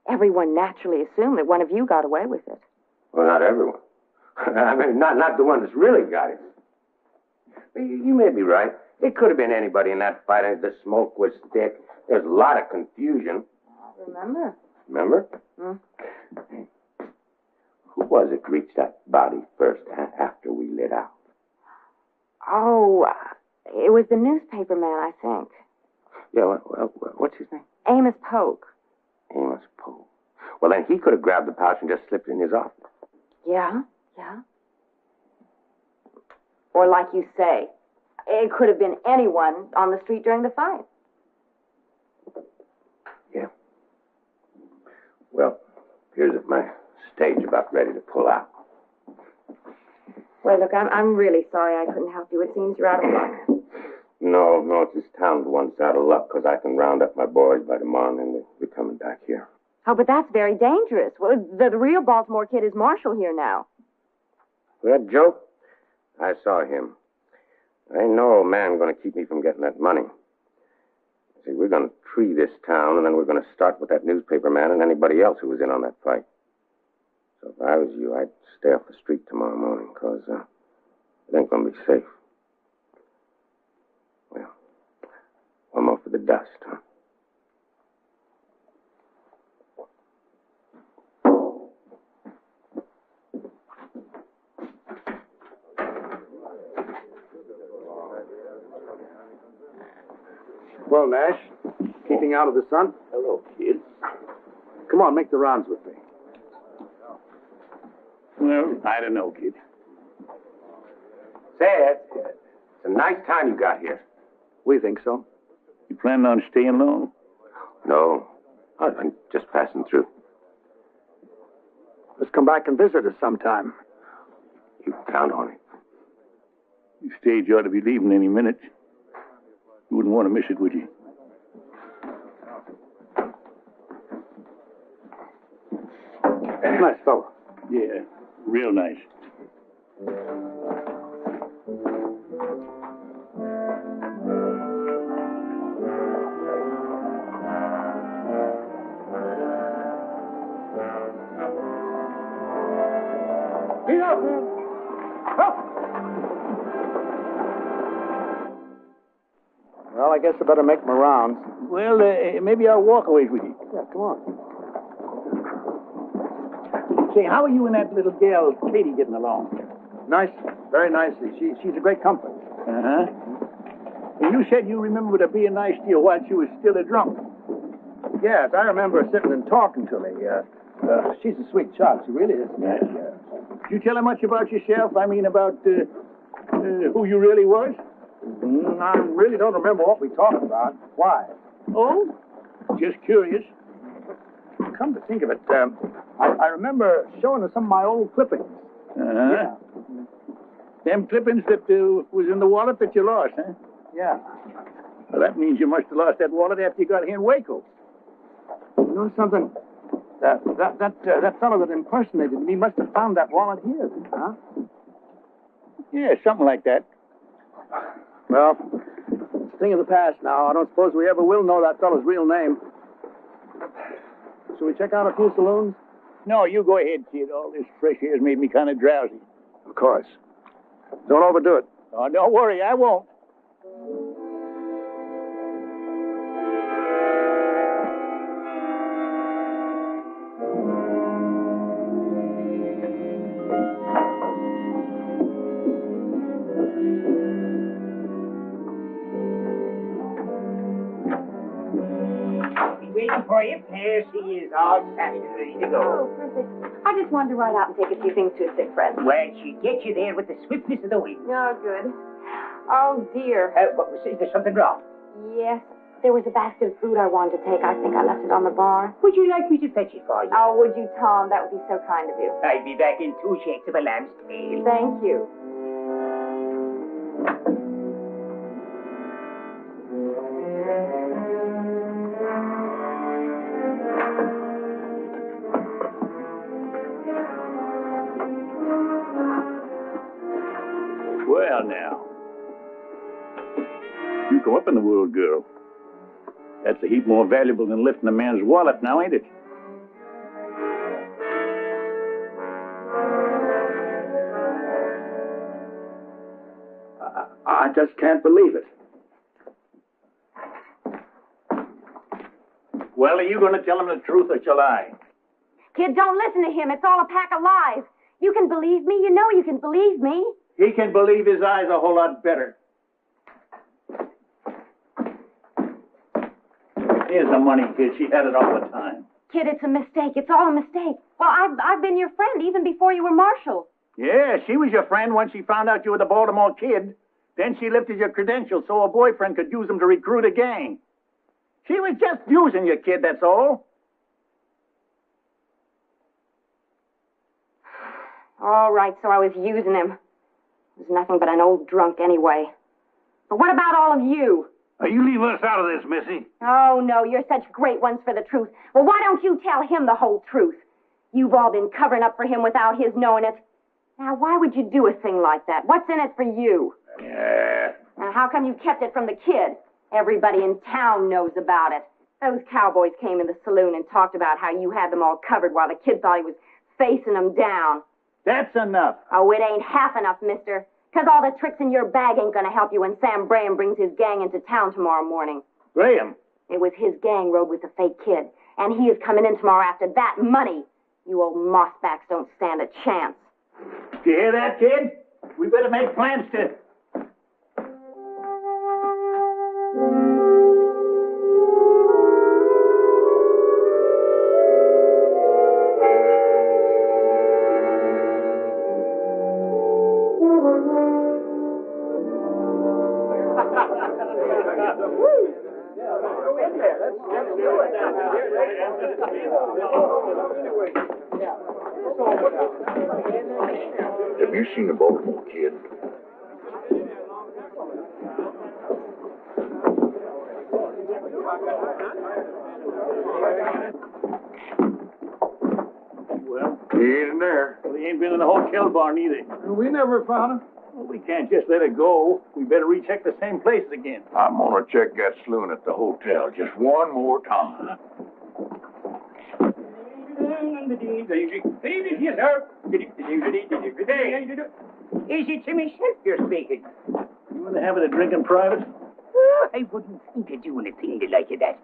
Everyone naturally assumed that one of you got away with it. Well, not everyone. I mean, not the one that's really got it. You may be right. It could have been anybody in that fight. The smoke was thick. There's a lot of confusion. I remember. Remember? Who was it reached that body first after we lit out? Oh, it was the newspaper man, I think. Yeah, what's his name? Amos Polk. Amos Poe. Well, then he could have grabbed the pouch and just slipped it in his office. Yeah. Or like you say, it could have been anyone on the street during the fight. Yeah. Well, here's my stage about ready to pull out. Well, look, I'm really sorry I couldn't help you. It seems you're out of luck. No, it's this town's one out of luck, because I can round up my boys by tomorrow, and then we're coming back here. Oh, but that's very dangerous. Well, the real Baltimore kid is Marshall here now. That joke? I saw him. I ain't no old man going to keep me from getting that money. See, we're going to tree this town, and then we're going to start with that newspaper man and anybody else who was in on that fight. So if I was you, I'd stay off the street tomorrow morning, because it ain't going to be safe. Well, one more for the dust, huh? Well, Nash, keeping out of the sun? Hello, kid. Come on, make the rounds with me. Well, I don't know, kid. Say, it's a nice time you got here. We think so. You planning on staying long? No, I'm just passing through. Let's come back and visit us sometime. You can count on it. You stage ought to be leaving any minute. You wouldn't want to miss it, would you? Nice fellow. Yeah, real nice. Get up, man. Up. Well, I guess I better make my rounds. Well, maybe I'll walk away with you. Yeah, come on. Say, how are you and that little girl, Katie, getting along? Nice, very nicely. She's a great comfort. Uh-huh. And you said you remembered her being nice to you while she was still a drunk. Yes, I remember her sitting and talking to me. She's a sweet child. She really is. Yeah. Did you tell her much about yourself? I mean, about who you really was? I really don't remember what we talked about. Why? Oh? Just curious. Come to think of it, I remember showing her some of my old clippings. Uh-huh. Yeah. Them clippings that was in the wallet that you lost, huh? Yeah. Well, that means you must have lost that wallet after you got here in Waco. You know something? That fellow that impersonated me must have found that wallet here, huh? Yeah, something like that. Well, it's a thing of the past now. I don't suppose we ever will know that fellow's real name. Shall we check out a few saloons? No, you go ahead, kid. All this fresh air's made me kind of drowsy. Of course. Don't overdo it. Oh, don't worry, I won't. Waiting for you. Here she is, all set and ready to go. Oh, perfect. I just wanted to ride out and take a few things to a sick friend. Well, she gets you there with the swiftness of the wind. Oh, good. Oh, dear. Is there something wrong? Yes. There was a basket of food I wanted to take. I think I left it on the bar. Would you like me to fetch it for you? Oh, would you, Tom? That would be so kind of you. I'll be back in 2 shakes of a lamb's tail. Thank you. Well, now. You come up in the world, girl. That's a heap more valuable than lifting a man's wallet now, ain't it? I just can't believe it. Well, are you going to tell him the truth or shall I? Kid, don't listen to him. It's all a pack of lies. You can believe me. You know you can believe me. He can believe his eyes a whole lot better. Here's the money, kid. She had it all the time. Kid, it's a mistake. It's all a mistake. Well, I've been your friend even before you were marshal. Yeah, she was your friend once she found out you were the Baltimore Kid. Then she lifted your credentials so her boyfriend could use them to recruit a gang. She was just using you, kid, that's all. All right, so I was using him. He was nothing but an old drunk anyway. But what about all of you? You leave us out of this, Missy. Oh, no, you're such great ones for the truth. Well, why don't you tell him the whole truth? You've all been covering up for him without his knowing it. Now, why would you do a thing like that? What's in it for you? Yeah. Now, how come you kept it from the kid? Everybody in town knows about it. Those cowboys came in the saloon and talked about how you had them all covered while the kid thought he was facing them down. That's enough. Oh, it ain't half enough, mister. 'Cause all the tricks in your bag ain't gonna help you when Sam Graham brings his gang into town tomorrow morning. Graham? It was his gang rode with the fake kid, and he is coming in tomorrow after that money. You old mossbacks don't stand a chance. You hear that, kid? We better make plans to... Have you seen a Baltimore Kid? Well, He ain't in there. he ain't been in the hotel barn either. We never found him. Well, we can't just let it go. We better recheck the same places again. I'm gonna check that saloon at the hotel just one more time. Yes, sir. Is it to myself you're speaking? You want to have it a drink in private? Oh, I wouldn't think of doing a thing like that.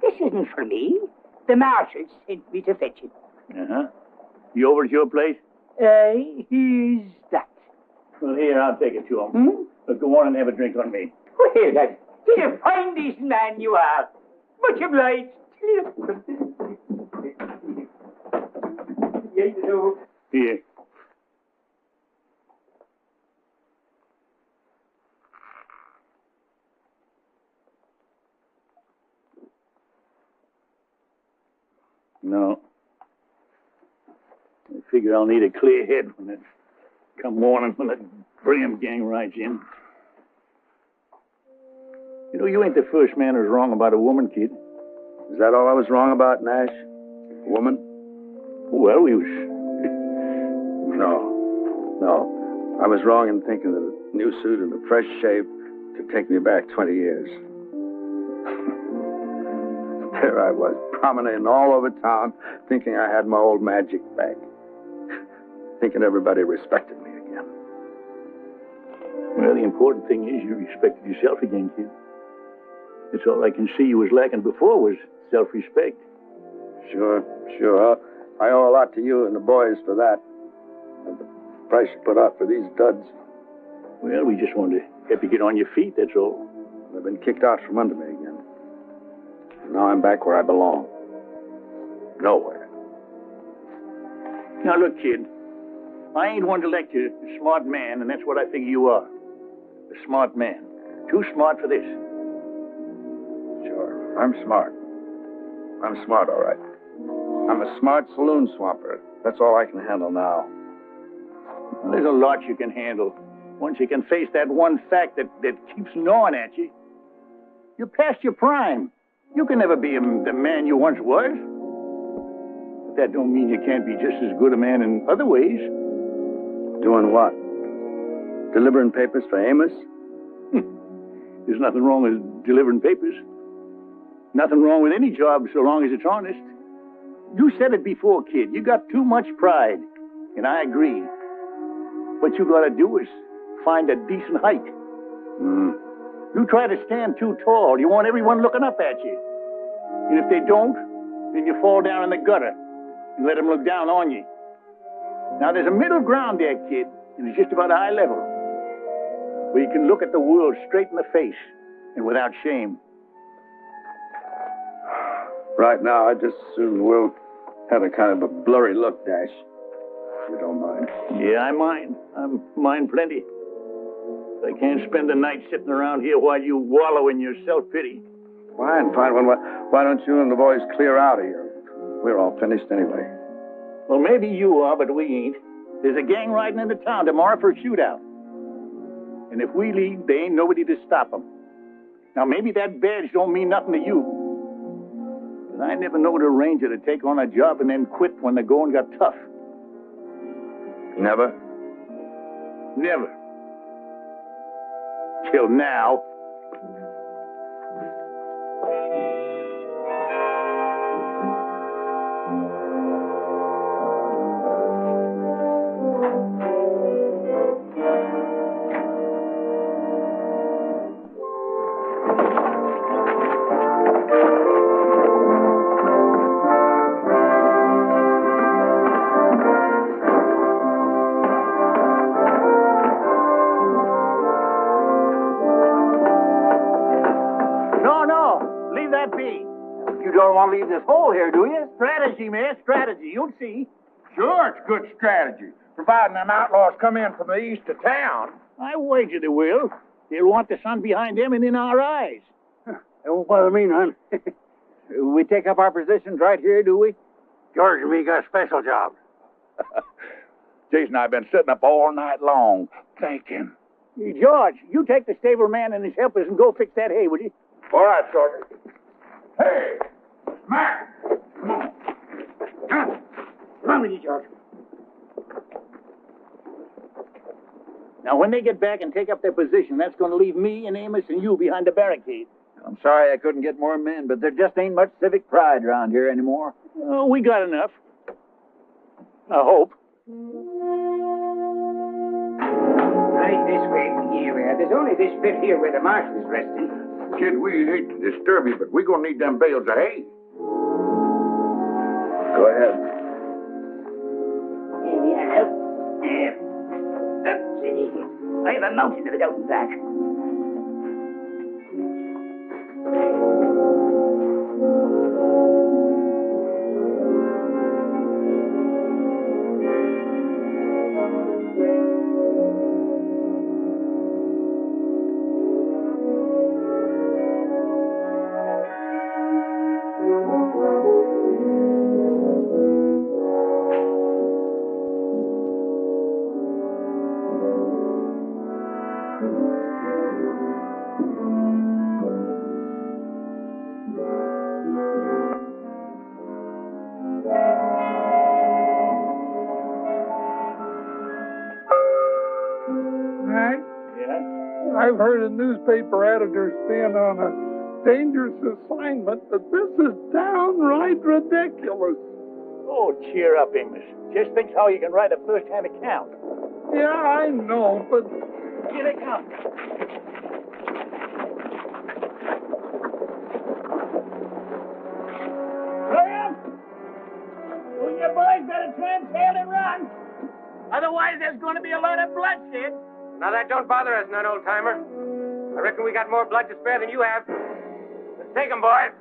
This isn't for me. The marshal sent me to fetch it. Uh-huh. You over at your place? Here's that. Well, here, I'll take it to him. But go on and have a drink on me. Well, lad, what a fine, decent man you are. Much obliged. Here. No. I figure I'll need a clear head when it come morning when the Graham gang rides in. You know, you ain't the first man who's wrong about a woman, kid. Is that all I was wrong about, Nash? A woman? Well, we was... No. I was wrong in thinking that a new suit and a fresh shave could take me back 20 years. There I was, promenading all over town, thinking I had my old magic back. Thinking everybody respected me again. Well, the important thing is you respected yourself again, kid. That's all I can see you was lacking before was self-respect. Sure. I owe a lot to you and the boys for that. And the price you put out for these duds. Well, we just wanted to help you get on your feet, that's all. I've been kicked out from under me again. And now I'm back where I belong. Nowhere. Now, look, kid. I ain't one to lecture a smart man, and that's what I figure you are. A smart man. Too smart for this. Sure, I'm smart. I'm smart, all right. I'm a smart saloon swamper. That's all I can handle now. Well, there's a lot you can handle. Once you can face that one fact that keeps gnawing at you. You're past your prime. You can never be the man you once was. But that don't mean you can't be just as good a man in other ways. Doing what? Delivering papers for Amos? There's nothing wrong with delivering papers. Nothing wrong with any job so long as it's honest. You said it before, kid. You got too much pride. And I agree. What you gotta do is find a decent height. You try to stand too tall. You want everyone looking up at you. And if they don't, then you fall down in the gutter and let them look down on you. Now, there's a middle ground there, kid, and it's just about eye level. where you can look at the world straight in the face and without shame. Right now, I just as soon will have a kind of a blurry look, Dash. If you don't mind. Yeah, I mind. I mind plenty. I can't spend the night sitting around here while you wallow in your self-pity. Fine. Why don't you and the boys clear out of here? We're all finished anyway. Well, maybe you are, but we ain't. There's a gang riding into town tomorrow for a shootout. And if we leave, there ain't nobody to stop them. Now, maybe that badge don't mean nothing to you. But I never knowed a ranger to take on a job and then quit when the going got tough. Never? Never. Till now. You don't want to leave this hole here, do you? Strategy, man, strategy. You'll see. Sure, it's good strategy. Providing them outlaws come in from the east of town. I wager they will. They'll want the sun behind them and in our eyes. That won't bother me none. We take up our positions right here, do we? George and me got a special job. Jason and I have been sitting up all night long thinking. Hey, George, you take the stable man and his helpers and go fix that hay, will you? All right, Shorty. Hey, Mac! Come on. Come on with you, George. Now, when they get back and take up their position, that's going to leave me and Amos and you behind the barricade. I'm sorry I couldn't get more men, but there just ain't much civic pride around here anymore. Oh, we got enough. I hope. Right this way, here. There's only this bit here where the marshal's resting. Kid, we hate to disturb you, but we're going to need them bales of hay. Go ahead. Here we are. That's it. I have a mountain of it out and back. I've heard of newspaper editors being on a dangerous assignment, but this is downright ridiculous. Oh, cheer up, Amos. Just think how you can write a first-hand account. Yeah, I know, but... Here they come. Graham! Well, you boys better tramtail and run. Otherwise, there's going to be a lot of bloodshed. Now, that don't bother us none, old-timer. I reckon we got more blood to spare than you have. Let's take 'em, boys.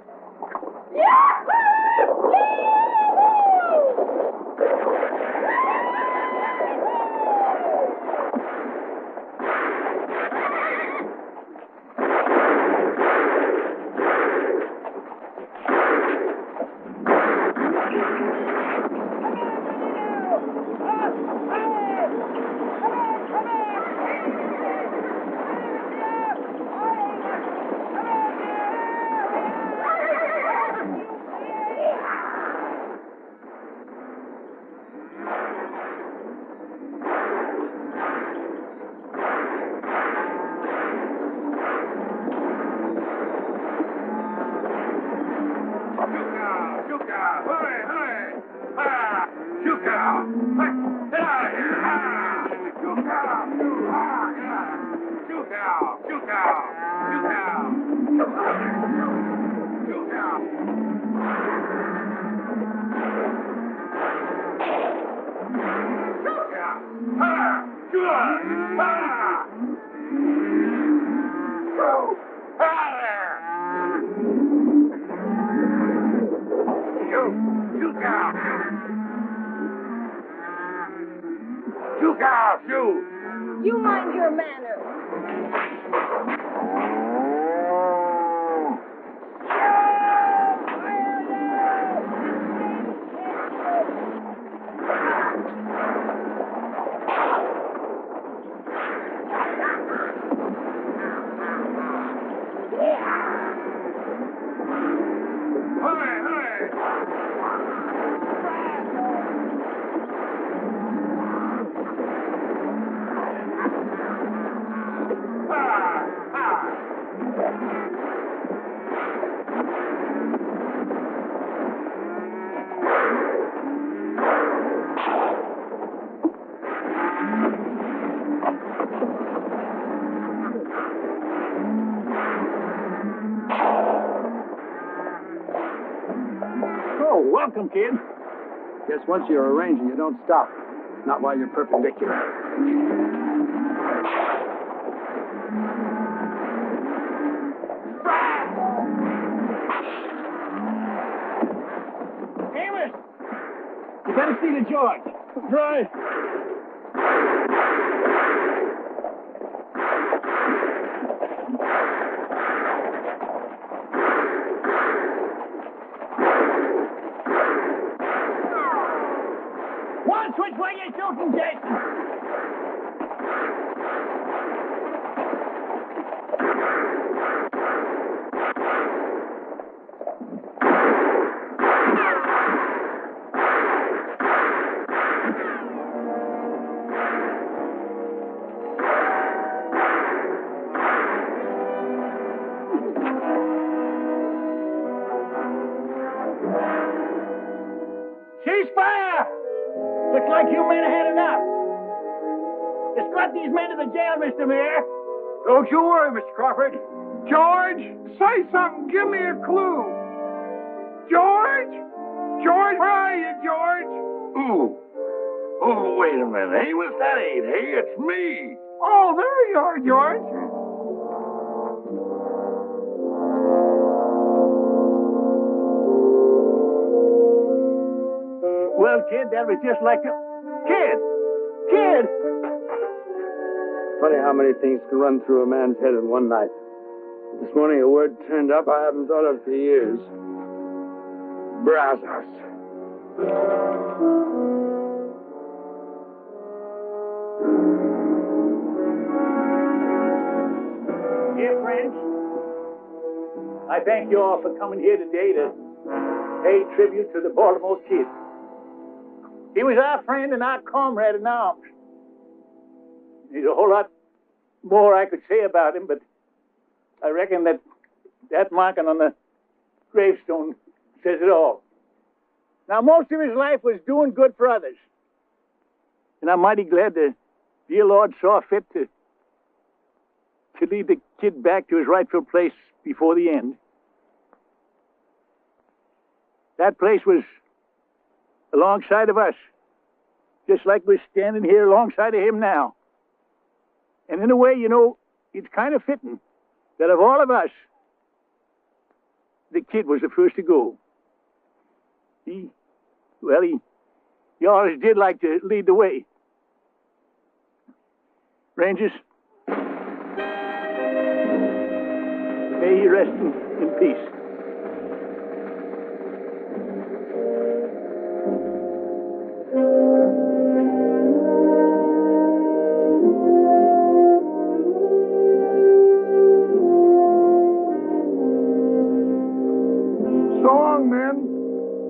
you. You mind your manners. Welcome, kid. Guess once you're a ranger, you don't stop. Not while you're perpendicular. Amos! You better see the George. Right. Which way you shooting, Jason? Ceasefire! Looks like you men have had enough. Escort these men to the jail, Mr. Mayor. Don't you worry, Mr. Crawford. George, say something. Give me a clue. George? George, where are you, George? Ooh. Oh, wait a minute. Amos, that ain't he. It's me. Oh, there you are, George. Well, kid, that was just like Kid! Kid! Funny how many things can run through a man's head in one night. This morning a word turned up I haven't thought of for years. Brazos. Dear friends, I thank you all for coming here today to pay tribute to the Baltimore Kid. He was our friend and our comrade in arms. There's a whole lot more I could say about him, but I reckon that marking on the gravestone says it all. Now, most of his life was doing good for others. And I'm mighty glad the dear Lord saw fit to lead the kid back to his rightful place before the end. That place was alongside of us, just like we're standing here alongside of him now. And in a way, you know, it's kind of fitting that of all of us, the kid was the first to go. He always did like to lead the way. Rangers, may he rest in peace.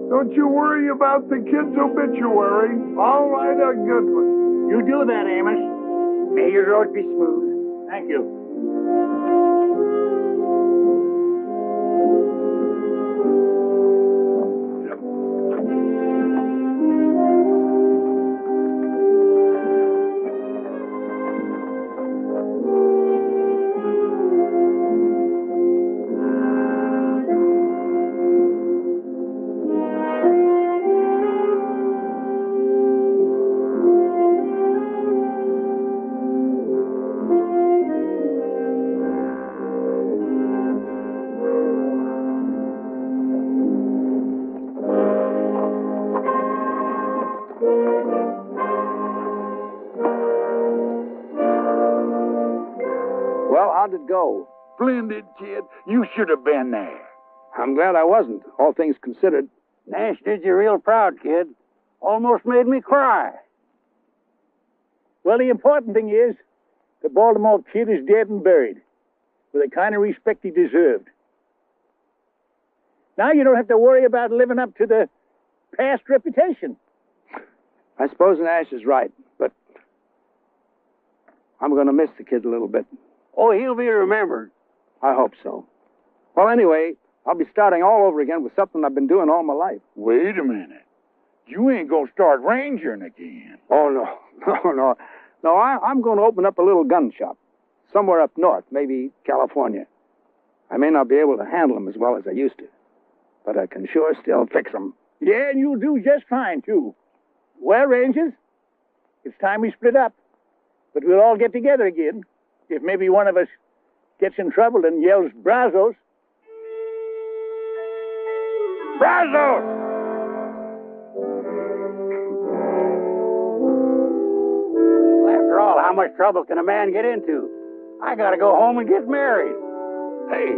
Don't you worry about the kid's obituary. I'll write a good one. You do that, Amos. May your road be smooth. Thank you. go. Splendid, kid. You should have been there. I'm glad I wasn't, all things considered. Nash did you real proud, kid. Almost made me cry. Well, the important thing is the Baltimore Kid is dead and buried with the kind of respect he deserved. Now you don't have to worry about living up to the past reputation. I suppose Nash is right, but I'm going to miss the kid a little bit. Oh, he'll be remembered. I hope so. Well, anyway, I'll be starting all over again with something I've been doing all my life. Wait a minute. You ain't gonna start rangering again. Oh, no. No, I'm going to open up a little gun shop somewhere up north, maybe California. I may not be able to handle them as well as I used to, but I can sure still fix them. Yeah, and you'll do just fine, too. Well, Rangers, it's time we split up. But we'll all get together again. If maybe one of us gets in trouble and yells Brazos. Brazos! After all, how much trouble can a man get into? I gotta go home and get married. Hey,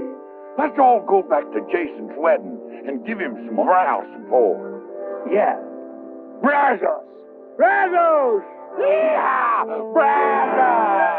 let's all go back to Jason's wedding and give him some moral support. Yeah. Brazos! Brazos! Yeah! Brazos!